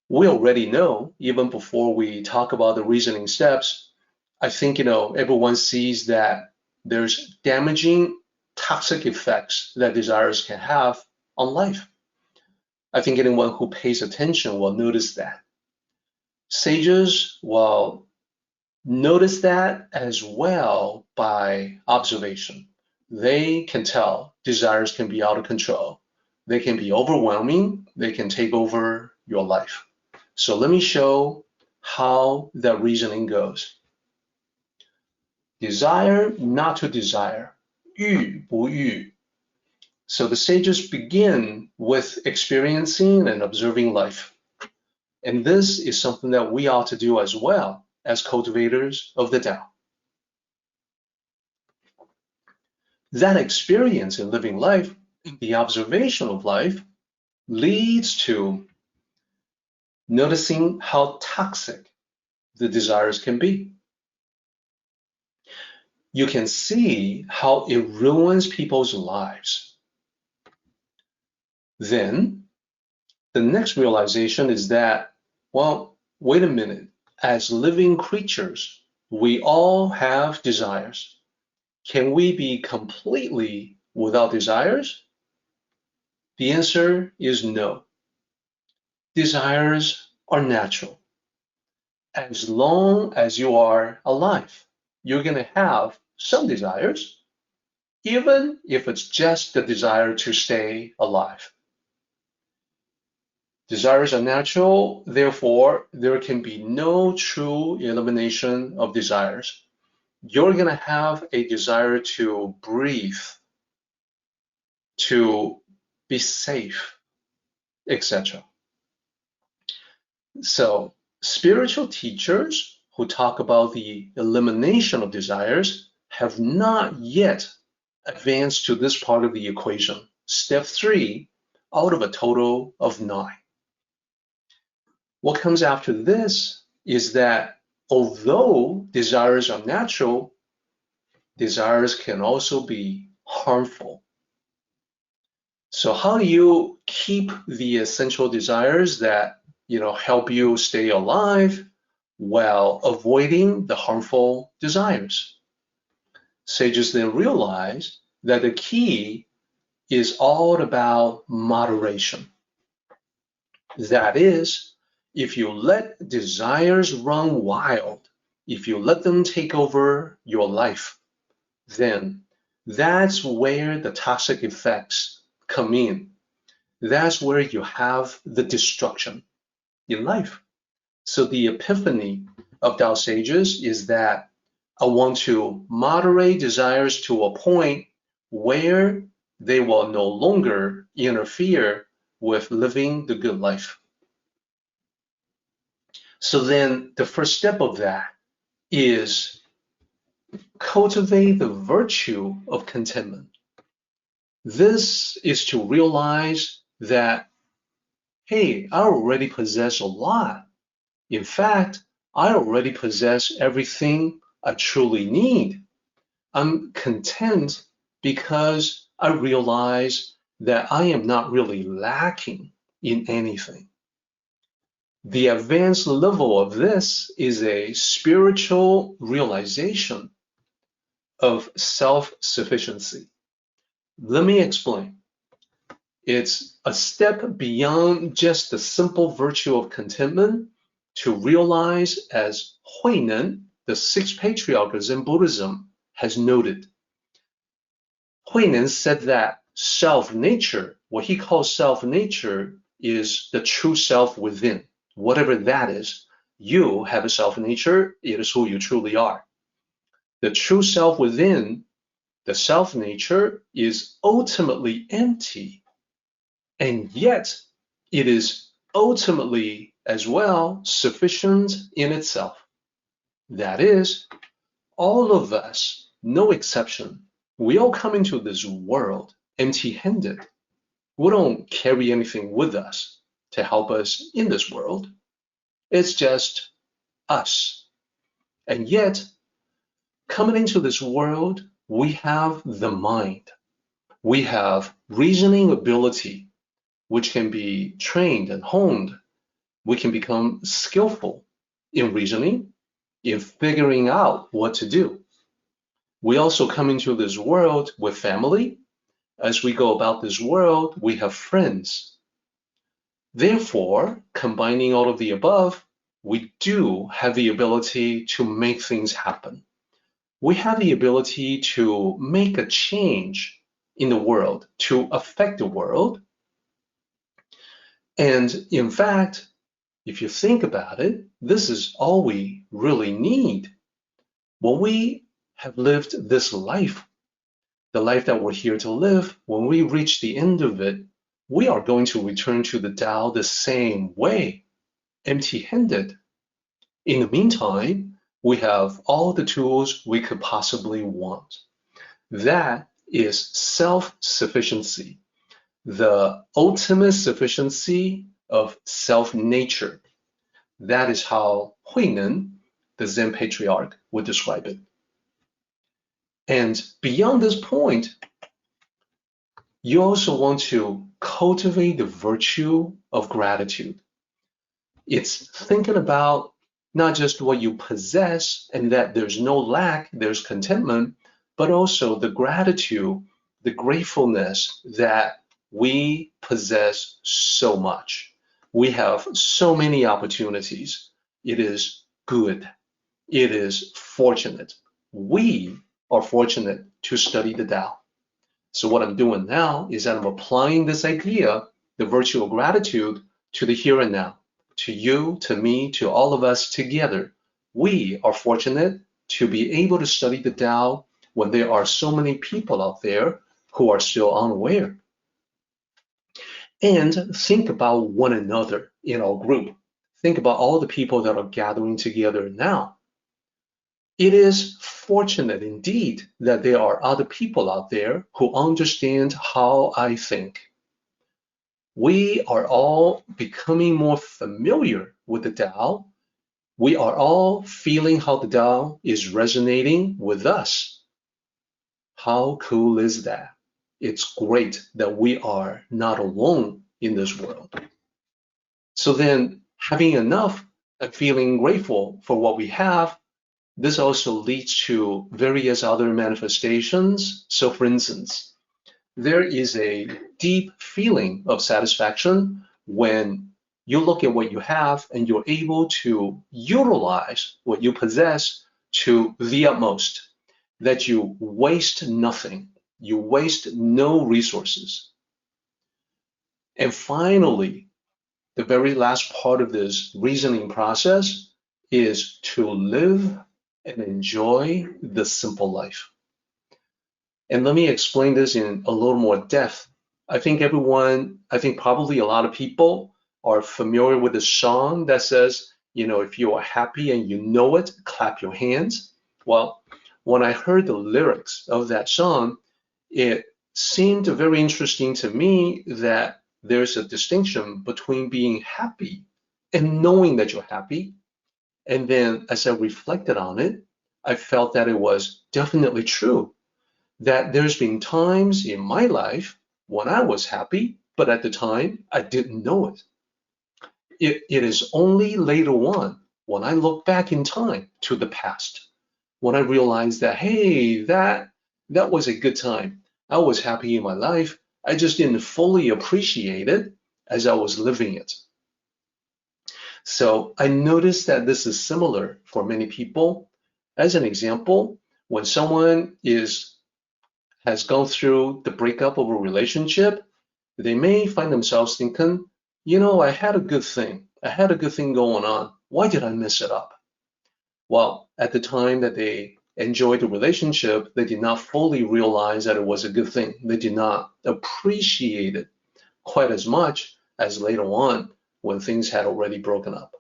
We already know, even before we talk about the reasoning steps, I think everyone sees that there's damaging, toxic effects that desires can have on life. I think anyone who pays attention will notice that. Sages will notice that as well by observation. They can tell desires can be out of control. They can be overwhelming. They can take over your life. So let me show how that reasoning goes. Desire not to desire, 欲不欲. So the sages begin with experiencing and observing life. And this is something that we ought to do as well as cultivators of the Tao. That experience in living life, the observation of life, leads to noticing how toxic the desires can be. You can see how it ruins people's lives. Then, the next realization is that, well, wait a minute. As living creatures, we all have desires. Can we be completely without desires? The answer is no. Desires are natural. As long as you are alive, you're going to have some desires, even if it's just the desire to stay alive. Desires are natural, therefore, there can be no true elimination of desires. You're going to have a desire to breathe, to be safe, etc. So, spiritual teachers who talk about the elimination of desires have not yet advanced to this part of the equation, step 3 out of a total of 9. What comes after this is that although desires are natural, desires can also be harmful. So how do you keep the essential desires that help you stay alive while avoiding the harmful desires? Sages then realize that the key is all about moderation. That is, if you let desires run wild, if you let them take over your life, then That's where the toxic effects come in. That's where you have the destruction in life. So the epiphany of Tao sages is that I want to moderate desires to a point where they will no longer interfere with living the good life. So then the first step of that is cultivate the virtue of contentment. This is to realize that, hey, I already possess a lot. In fact, I already possess everything I truly need. I'm content because I realize that I am not really lacking in anything. The advanced level of this is a spiritual realization of self-sufficiency. Let me explain. It's a step beyond just the simple virtue of contentment to realize, as Huineng, the sixth patriarch of Zen Buddhism, has noted. Huineng said that self-nature, what he calls self-nature, is the true self within. Whatever that is, you have a self-nature, it is who you truly are. The true self within, the self-nature, is ultimately empty, and yet it is ultimately as well sufficient in itself. That is, all of us, no exception, we all come into this world empty-handed. We don't carry anything with us to help us in this world. It's just us. And yet, coming into this world, we have the mind. We have reasoning ability, which can be trained and honed. We can become skillful in reasoning, in figuring out what to do. We also come into this world with family. As we go about this world, we have friends. Therefore, combining all of the above, we do have the ability to make things happen. We have the ability to make a change in the world, to affect the world. And in fact, if you think about it, this is all we really need. When we have lived this life, the life that we're here to live, when we reach the end of it, we are going to return to the Tao the same way, empty-handed. In the meantime, we have all the tools we could possibly want. That is self-sufficiency, the ultimate sufficiency of self-nature. That is how Huineng, the Zen patriarch, would describe it. And beyond this point, you also want to cultivate the virtue of gratitude. It's thinking about not just what you possess and that there's no lack, there's contentment, but also the gratitude, the gratefulness that we possess so much. We have so many opportunities. It is good. It is fortunate. We are fortunate to study the Tao. So what I'm doing now is that I'm applying this idea, the virtue of gratitude, to the here and now, to you, to me, to all of us together. We are fortunate to be able to study the Tao when there are so many people out there who are still unaware. And think about one another in our group. Think about all the people that are gathering together now. It is fortunate indeed that there are other people out there who understand how I think. We are all becoming more familiar with the Tao. We are all feeling how the Tao is resonating with us. How cool is that? It's great that we are not alone in this world. So then, having enough and feeling grateful for what we have, this also leads to various other manifestations. So for instance, there is a deep feeling of satisfaction when you look at what you have and you're able to utilize what you possess to the utmost, that you waste nothing, you waste no resources. And finally, the very last part of this reasoning process is to live and enjoy the simple life. And let me explain this in a little more depth. I think probably a lot of people are familiar with the song that says, if you are happy and you know it, clap your hands. Well, when I heard the lyrics of that song, it seemed very interesting to me that there's a distinction between being happy and knowing that you're happy. And then as I reflected on it, I felt that it was definitely true, that there's been times in my life when I was happy, but at the time I didn't know it. It is only later on when I look back in time to the past, when I realized that, hey, that was a good time. I was happy in my life. I just didn't fully appreciate it as I was living it. So I noticed that this is similar for many people. As an example, when someone has gone through the breakup of a relationship, they may find themselves thinking, I had a good thing. I had a good thing going on. Why did I mess it up? Well, at the time that they enjoyed the relationship, they did not fully realize that it was a good thing. They did not appreciate it quite as much as later on when things had already broken up.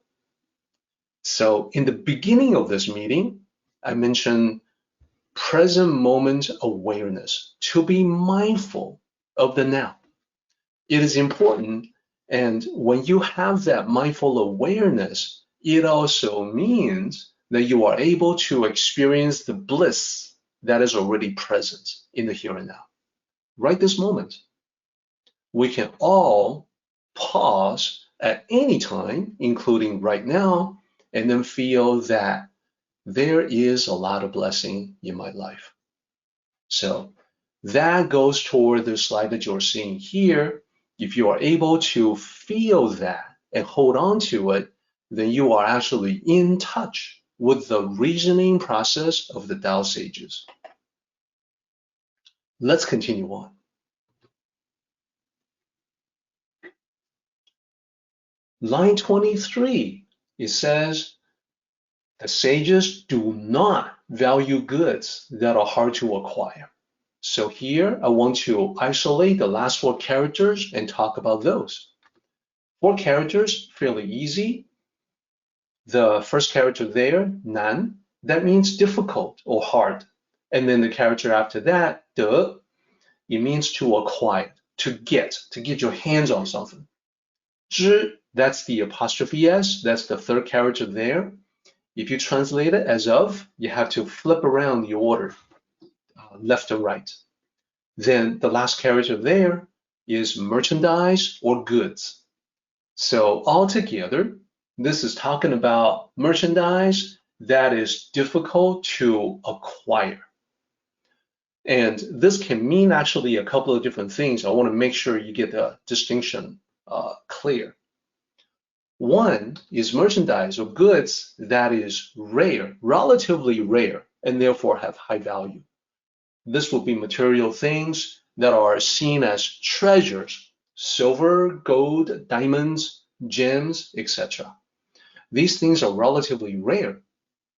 So in the beginning of this meeting, I mentioned present moment awareness, to be mindful of the now. It is important, and when you have that mindful awareness, it also means that you are able to experience the bliss that is already present in the here and now. Right this moment, we can all pause at any time, including right now, and then feel that there is a lot of blessing in my life. So that goes toward the slide that you're seeing here. If you are able to feel that and hold on to it, then you are actually in touch with the reasoning process of the Tao sages. Let's continue on. Line 23, it says, the sages do not value goods that are hard to acquire. So here I want to isolate the last 4 characters and talk about those. 4 characters, fairly easy. The first character there, nan, that means difficult or hard. And then the character after that, de, it means to acquire, to get your hands on something. Zhi, that's the apostrophe S, that's the third character there. If you translate it as of, you have to flip around the order, left and right. Then the last character there is merchandise or goods. So altogether, this is talking about merchandise that is difficult to acquire. And this can mean actually a couple of different things. I want to make sure you get the distinction clear. One is merchandise or goods that is rare, relatively rare, and therefore have high value. This will be material things that are seen as treasures, silver, gold, diamonds, gems, etc. These things are relatively rare,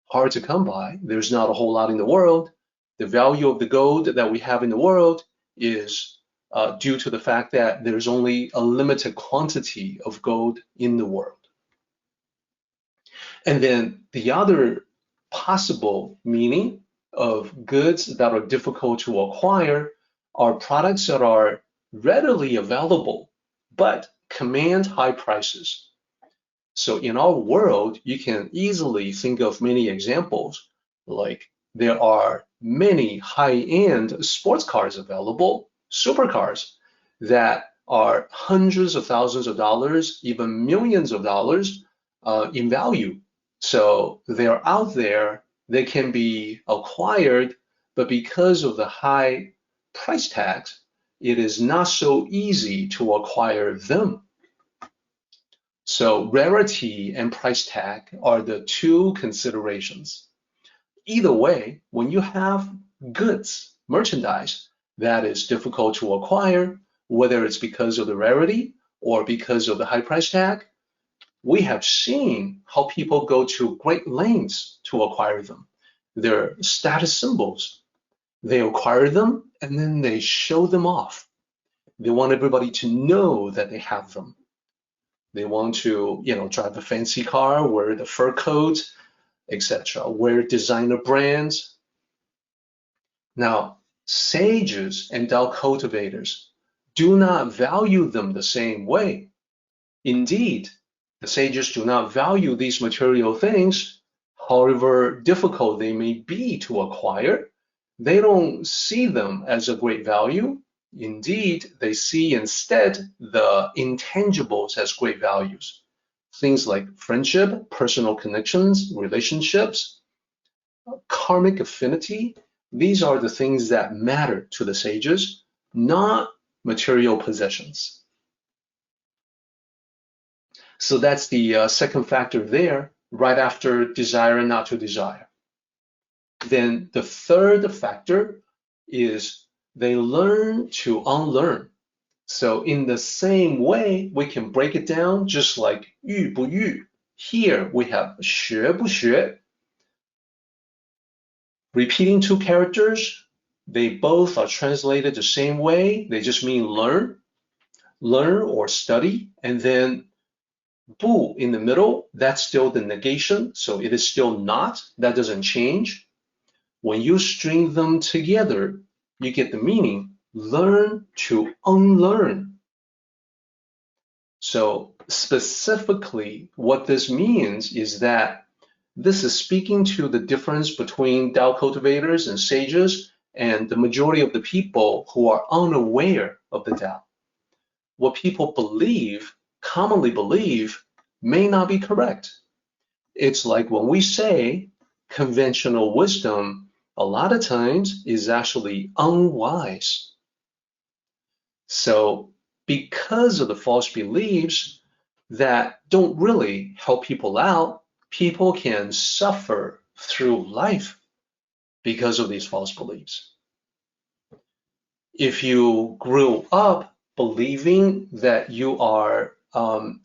hard to come by. There's not a whole lot in the world. The value of the gold that we have in the world is due to the fact that there's only a limited quantity of gold in the world. And then the other possible meaning of goods that are difficult to acquire are products that are readily available but command high prices. So in our world, you can easily think of many examples, like there are many high-end sports cars available, supercars, that are hundreds of thousands of dollars, even millions of dollars in value. So they're out there, they can be acquired, but because of the high price tags, it is not so easy to acquire them. So rarity and price tag are the 2 considerations. Either way, when you have goods, merchandise that is difficult to acquire, whether it's because of the rarity or because of the high price tag. We have seen how people go to great lengths to acquire them. They're status symbols. They acquire them and then they show them off. They want everybody to know that they have them. They want to, drive a fancy car, wear the fur coat, etc., wear designer brands. Now, sages and Tao cultivators do not value them the same way. Indeed, the sages do not value these material things, however difficult they may be to acquire. They don't see them as a great value. Indeed, they see instead the intangibles as great values. Things like friendship, personal connections, relationships, karmic affinity. These are the things that matter to the sages, not material possessions. So that's the second factor there, right after desire and not to desire. Then the third factor is they learn to unlearn. So in the same way, we can break it down just like 欲不欲. Here we have 学不学. Repeating two characters, they both are translated the same way. They just mean learn or study. And then 不 in the middle, that's still the negation. So it is still not. That doesn't change. When you string them together, you get the meaning. Learn to unlearn. So specifically, what this means is that this is speaking to the difference between Tao cultivators and sages and the majority of the people who are unaware of the Tao. What people believe, commonly believe, may not be correct. It's like when we say conventional wisdom, a lot of times is actually unwise. So because of the false beliefs that don't really help people out, people can suffer through life because of these false beliefs. If you grew up believing that you are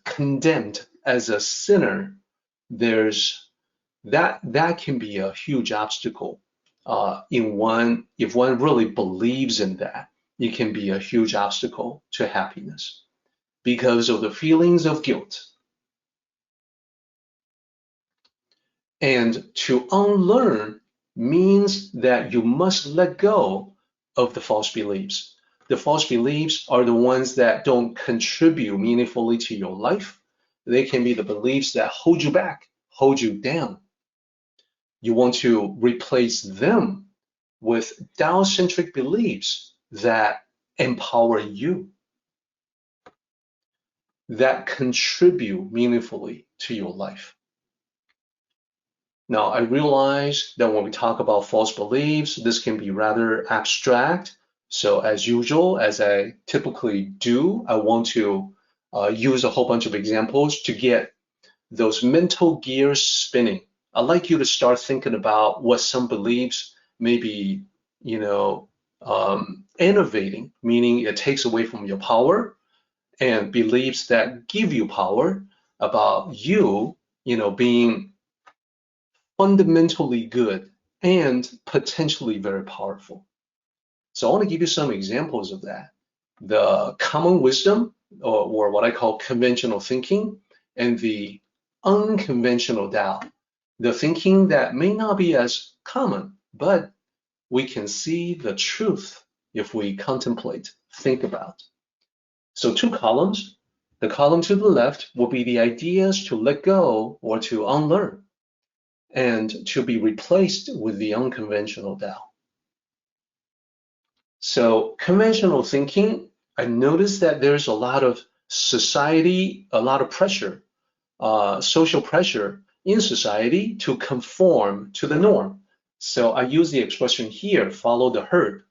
condemned as a sinner, that can be a huge obstacle. If one really believes in that, it can be a huge obstacle to happiness because of the feelings of guilt. And to unlearn means that you must let go of the false beliefs. The false beliefs are the ones that don't contribute meaningfully to your life. They can be the beliefs that hold you back, hold you down. You want to replace them with Tao-centric beliefs that empower you, that contribute meaningfully to your life. Now, I realize that when we talk about false beliefs, this can be rather abstract. So as usual, as I typically do, I want to use a whole bunch of examples to get those mental gears spinning. I'd like you to start thinking about what some beliefs may be, innovating, meaning it takes away from your power, and beliefs that give you power about you, being fundamentally good and potentially very powerful. So I want to give you some examples of that. The common wisdom, or what I call conventional thinking, and the unconventional Tao. The thinking that may not be as common, but we can see the truth if we contemplate, think about. So two columns. The column to the left will be the ideas to let go or to unlearn, and to be replaced with the unconventional Tao. So conventional thinking, I noticed that there's a lot of society, a lot of pressure, social pressure in society to conform to the norm. So I use the expression here, follow the herd.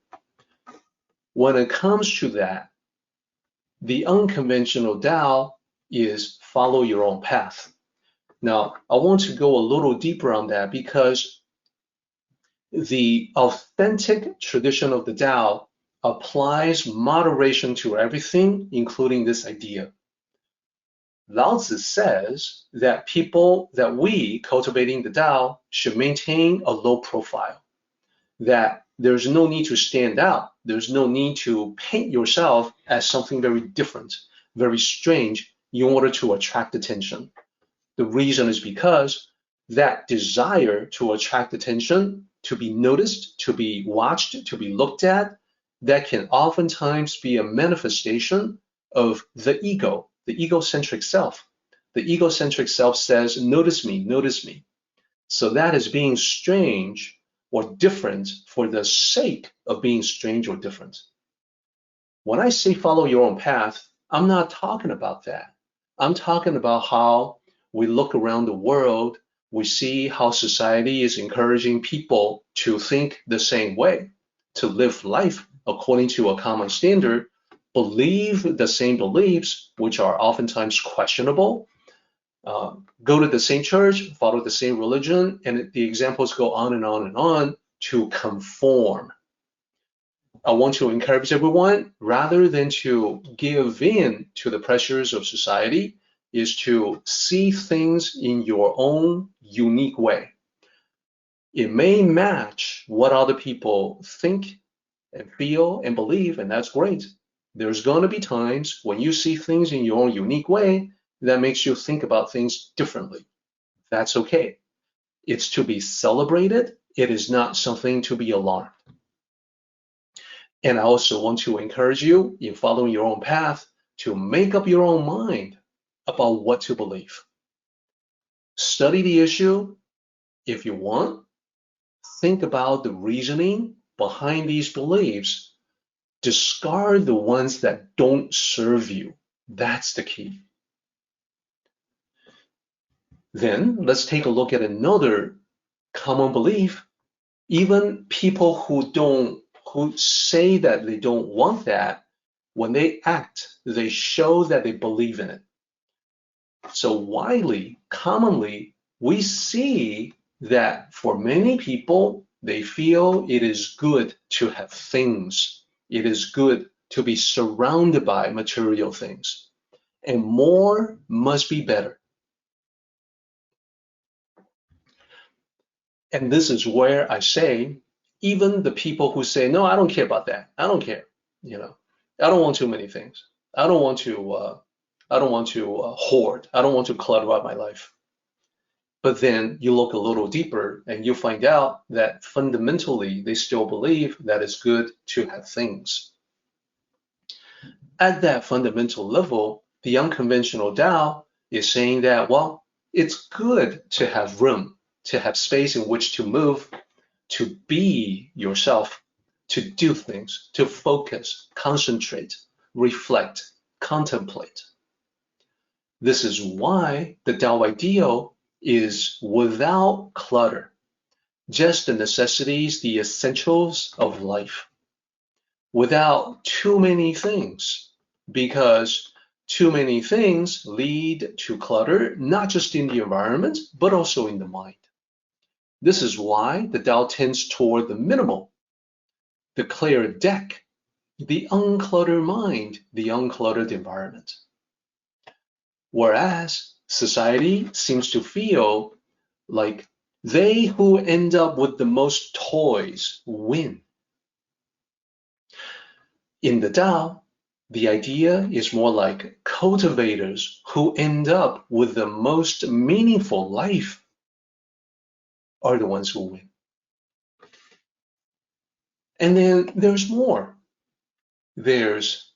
When it comes to that, the unconventional Tao is follow your own path. Now, I want to go a little deeper on that because the authentic tradition of the Tao applies moderation to everything, including this idea. Lao-Tzu says that we cultivating the Tao should maintain a low profile, that there's no need to stand out. There's no need to paint yourself as something very different, very strange in order to attract attention. The reason is because that desire to attract attention, to be noticed, to be watched, to be looked at, that can oftentimes be a manifestation of the ego, the egocentric self. The egocentric self says, notice me, notice me. So that is being strange or different for the sake of being strange or different. When I say follow your own path, I'm not talking about that. I'm talking about how we look around the world, we see how society is encouraging people to think the same way, to live life according to a common standard, believe the same beliefs, which are oftentimes questionable, go to the same church, follow the same religion, and the examples go on and on and on to conform. I want to encourage everyone, rather than to give in to the pressures of society, is to see things in your own unique way. It may match what other people think and feel and believe, and that's great. There's going to be times when you see things in your own unique way that makes you think about things differently. That's okay. It's to be celebrated. It is not something to be alarmed. And I also want to encourage you, in following your own path, to make up your own mind about what to believe. Study the issue if you want. Think about the reasoning behind these beliefs. Discard the ones that don't serve you. That's the key. Then let's take a look at another common belief. Even people who say that they don't want that, when they act, they show that they believe in it. So commonly, we see that for many people, they feel it is good to have things. It is good to be surrounded by material things. And more must be better. And this is where I say, even the people who say, no, I don't care about that. I don't care. I don't want too many things. I don't want to hoard. I don't want to clutter up my life. But then you look a little deeper and you find out that fundamentally they still believe that it's good to have things. At that fundamental level, the unconventional Tao is saying that, well, it's good to have room, to have space in which to move, to be yourself, to do things, to focus, concentrate, reflect, contemplate. This is why the Tao ideal is without clutter, just the necessities, the essentials of life, without too many things, because too many things lead to clutter, not just in the environment, but also in the mind. This is why the Tao tends toward the minimal, the clear deck, the uncluttered mind, the uncluttered environment. Whereas society seems to feel like they who end up with the most toys win. In the Tao, the idea is more like cultivators who end up with the most meaningful life are the ones who win. And then there's more. There's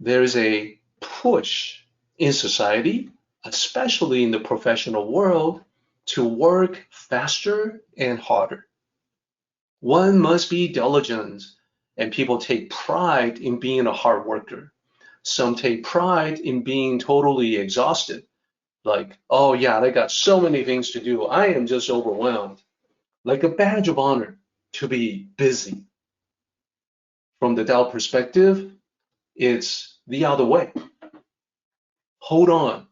a push in society, especially in the professional world, to work faster and harder. One must be diligent, and people take pride in being a hard worker. Some take pride in being totally exhausted. Like, oh yeah, I got so many things to do. I am just overwhelmed. Like a badge of honor to be busy. From the Tao perspective, it's the other way. Hold on,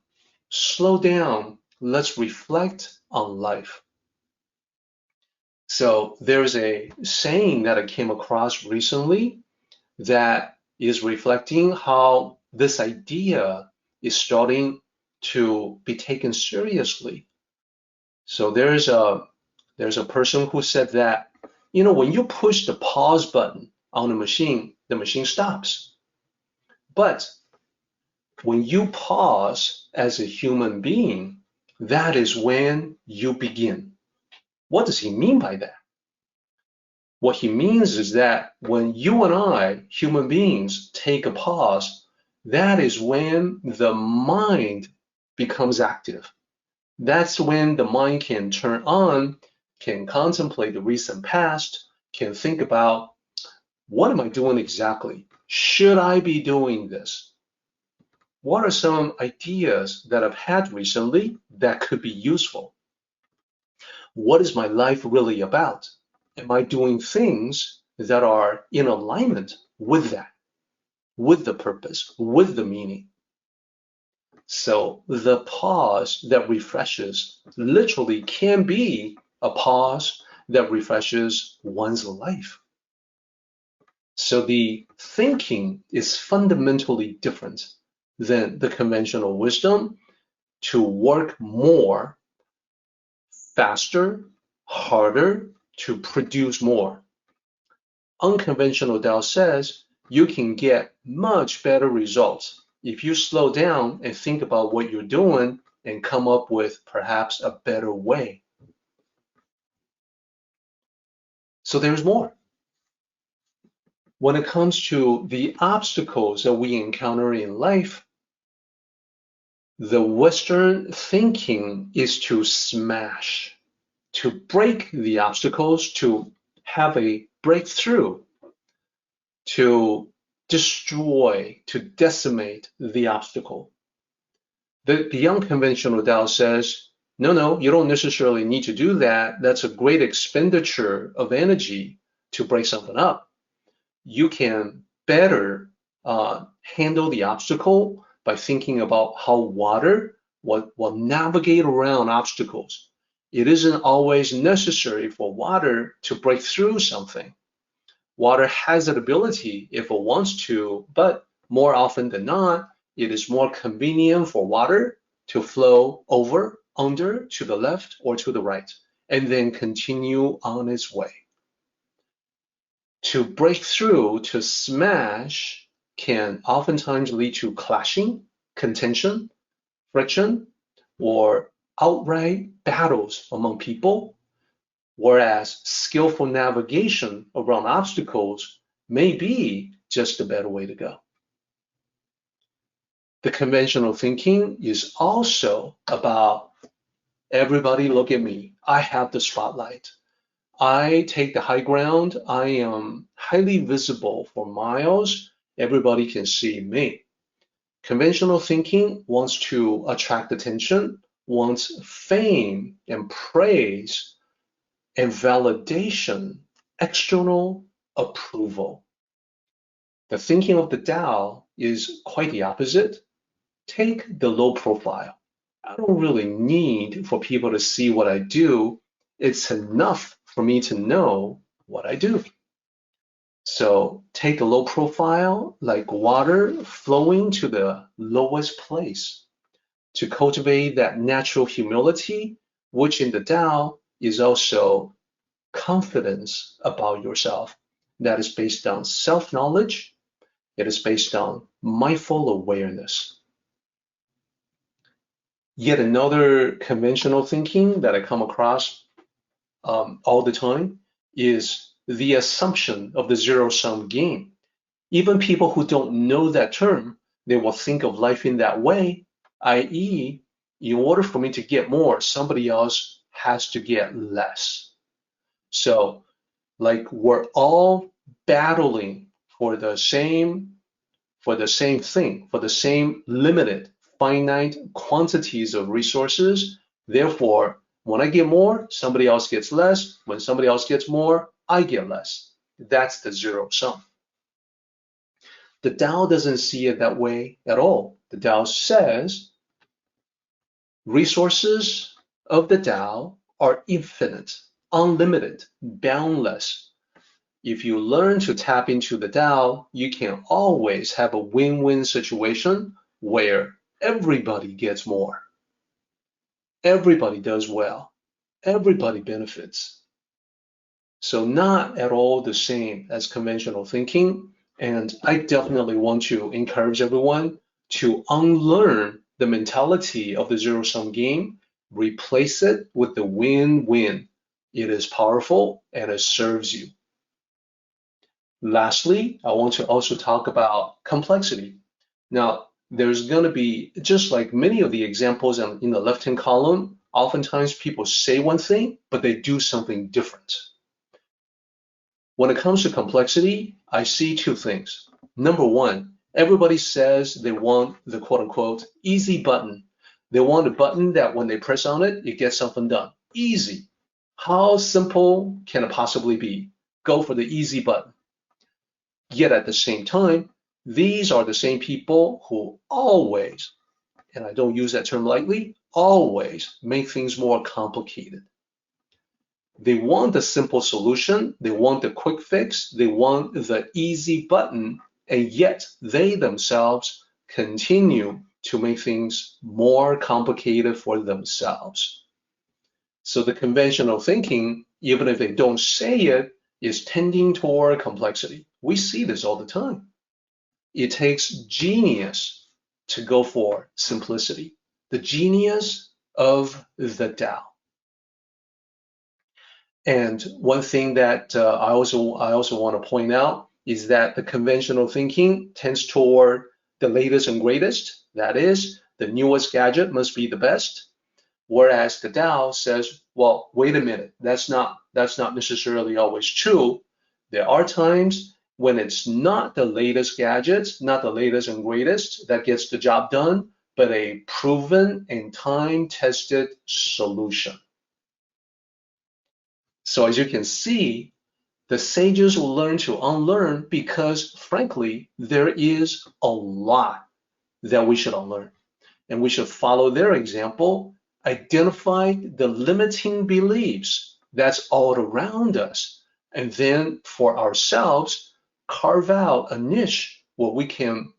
slow down, let's reflect on life. So there's a saying that I came across recently that is reflecting how this idea is starting to be taken seriously. So there's a person who said that, when you push the pause button on the machine stops. But when you pause as a human being, that is when you begin. What does he mean by that? What he means is that when you and I, human beings, take a pause, that is when the mind becomes active. That's when the mind can turn on, can contemplate the recent past, can think about, what am I doing exactly? Should I be doing this? What are some ideas that I've had recently that could be useful? What is my life really about? Am I doing things that are in alignment with that, with the purpose, with the meaning? So the pause that refreshes literally can be a pause that refreshes one's life. So the thinking is fundamentally different than the conventional wisdom to work more, faster, harder, to produce more. Unconventional Tao says you can get much better results if you slow down and think about what you're doing and come up with perhaps a better way. So there's more. When it comes to the obstacles that we encounter in life, the Western thinking is to smash, to break the obstacles, to have a breakthrough, to destroy, to decimate the obstacle. The unconventional Tao says, no, you don't necessarily need to do that. That's a great expenditure of energy to break something up. You can better handle the obstacle by thinking about how water will navigate around obstacles. It isn't always necessary for water to break through something. Water has that ability if it wants to, but more often than not, it is more convenient for water to flow over, under, to the left or to the right, and then continue on its way. To break through, to smash, can oftentimes lead to clashing, contention, friction, or outright battles among people, whereas skillful navigation around obstacles may be just a better way to go. The conventional thinking is also about everybody look at me. I have the spotlight. I take the high ground. I am highly visible for miles. Everybody can see me. Conventional thinking wants to attract attention, wants fame and praise and validation, external approval. The thinking of the Tao is quite the opposite. Take the low profile. I don't really need for people to see what I do. It's enough for me to know what I do. So take a low profile like water flowing to the lowest place to cultivate that natural humility, which in the Tao is also confidence about yourself that is based on self-knowledge. It is based on mindful awareness. Yet another conventional thinking that I come across all the time is the assumption of the zero-sum game. Even people who don't know that term, they will think of life in that way, i.e., in order for me to get more, somebody else has to get less. So, like we're all battling for the same thing, for the same limited, finite quantities of resources. Therefore, when I get more, somebody else gets less. When somebody else gets more, I get less. That's the zero sum. The Tao doesn't see it that way at all. The Tao says resources of the Tao are infinite, unlimited, boundless. If you learn to tap into the Tao, you can always have a win-win situation where everybody gets more. Everybody does well. Everybody benefits. So not at all the same as conventional thinking. And I definitely want to encourage everyone to unlearn the mentality of the zero-sum game, replace it with the win-win. It is powerful and it serves you. Lastly, I want to also talk about complexity. Now, there's going to be, just like many of the examples in the left-hand column, oftentimes people say one thing, but they do something different. When it comes to complexity, I see two things. Number one, everybody says they want the quote-unquote easy button. They want a button that when they press on it, it gets something done. Easy. How simple can it possibly be? Go for the easy button. Yet at the same time, these are the same people who always, and I don't use that term lightly, always make things more complicated. They want the simple solution, they want the quick fix, they want the easy button, and yet they themselves continue to make things more complicated for themselves. So the conventional thinking, even if they don't say it, is tending toward complexity. We see this all the time. It takes genius to go for simplicity, the genius of the Tao. And one thing that I also want to point out is that the conventional thinking tends toward the latest and greatest. That is, the newest gadget must be the best. Whereas the Tao says, well, wait a minute, that's not necessarily always true. There are times when it's not the latest gadgets, not the latest and greatest that gets the job done, but a proven and time-tested solution. So as you can see, the sages will learn to unlearn because, frankly, there is a lot that we should unlearn. And we should follow their example, identify the limiting beliefs that's all around us, and then for ourselves, carve out a niche where we can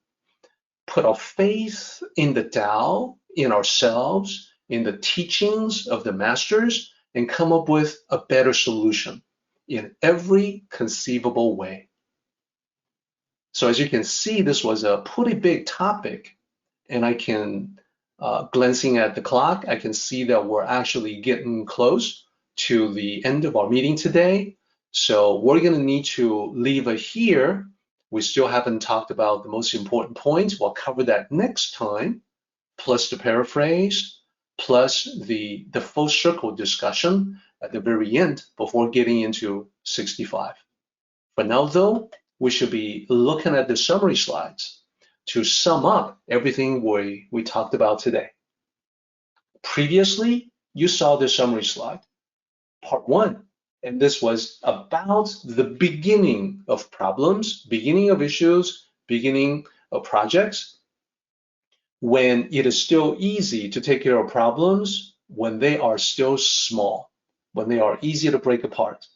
put our faith in the Tao, in ourselves, in the teachings of the masters, and come up with a better solution in every conceivable way. So as you can see, this was a pretty big topic, and I can, glancing at the clock, I can see that we're actually getting close to the end of our meeting today. So we're going to need to leave it here. We still haven't talked about the most important points. We'll cover that next time, plus the paraphrase, plus the full circle discussion at the very end before getting into 65. For now, though, we should be looking at the summary slides to sum up everything we talked about today. Previously, you saw the summary slide, part 1. And this was about the beginning of problems, beginning of issues, beginning of projects, when it is still easy to take care of problems, when they are still small, when they are easy to break apart,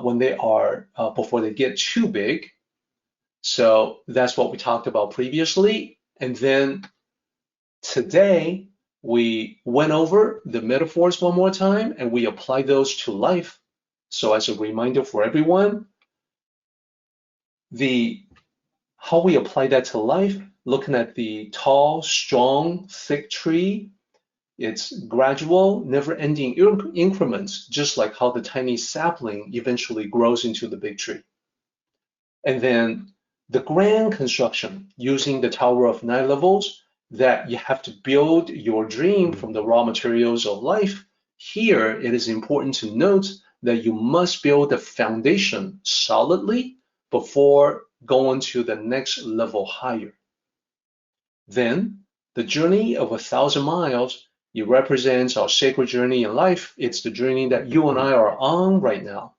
when they are, before they get too big. So that's what we talked about previously. And then today, we went over the metaphors one more time and we applied those to life. So as a reminder for everyone, how we apply that to life, looking at the tall, strong, thick tree, it's gradual, never-ending increments, just like how the tiny sapling eventually grows into the big tree. And then the grand construction using the Tower of 9 levels, that you have to build your dream from the raw materials of life. Here, it is important to note that you must build the foundation solidly before going to the next level higher. Then, the journey of 1,000 miles, it represents our sacred journey in life. It's the journey that you and I are on right now.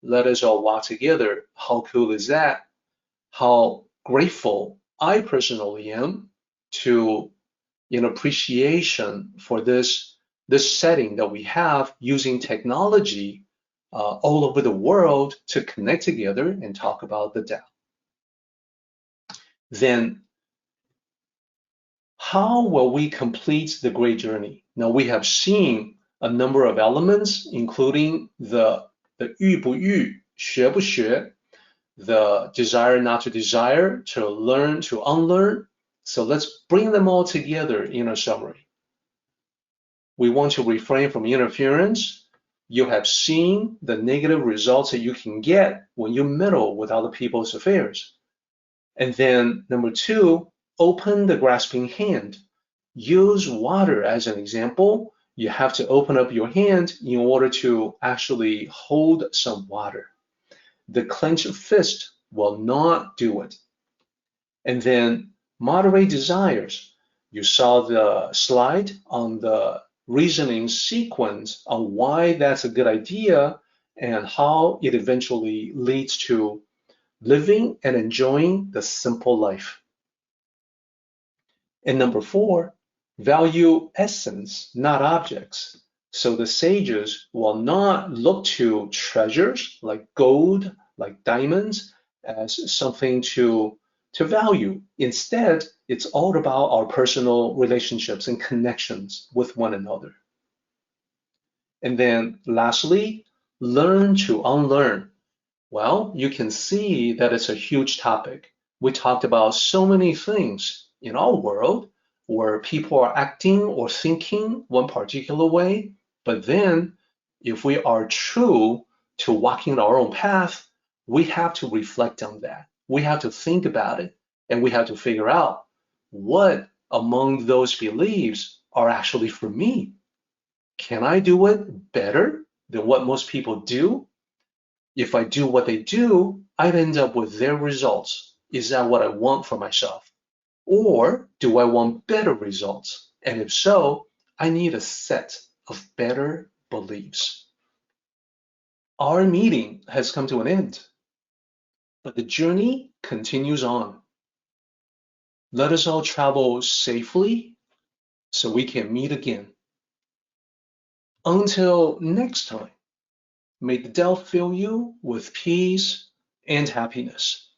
Let us all walk together. How cool is that? How grateful I personally am to, in appreciation for this this setting that we have using technology all over the world to connect together and talk about the Tao. Then, how will we complete the great journey? Now, we have seen a number of elements, including the 欲不欲, 学不学, the desire not to desire, to learn to unlearn. So let's bring them all together in a summary. We want to refrain from interference. You have seen the negative results that you can get when you meddle with other people's affairs. And then number 2, open the grasping hand. Use water as an example. You have to open up your hand in order to actually hold some water. The clenched fist will not do it. And then moderate desires. You saw the slide on the reasoning sequence on why that's a good idea and how it eventually leads to living and enjoying the simple life. And number 4, value essence, not objects. So the sages will not look to treasures like gold, like diamonds, as something to value. Instead, it's all about our personal relationships and connections with one another. And then lastly, learn to unlearn. Well, you can see that it's a huge topic. We talked about so many things in our world where people are acting or thinking one particular way, but then if we are true to walking our own path, we have to reflect on that. We have to think about it, and we have to figure out what among those beliefs are actually for me. Can I do it better than what most people do? If I do what they do, I'd end up with their results. Is that what I want for myself? Or do I want better results? And if so, I need a set of better beliefs. Our meeting has come to an end, but the journey continues on. Let us all travel safely so we can meet again. Until next time, may the Tao fill you with peace and happiness.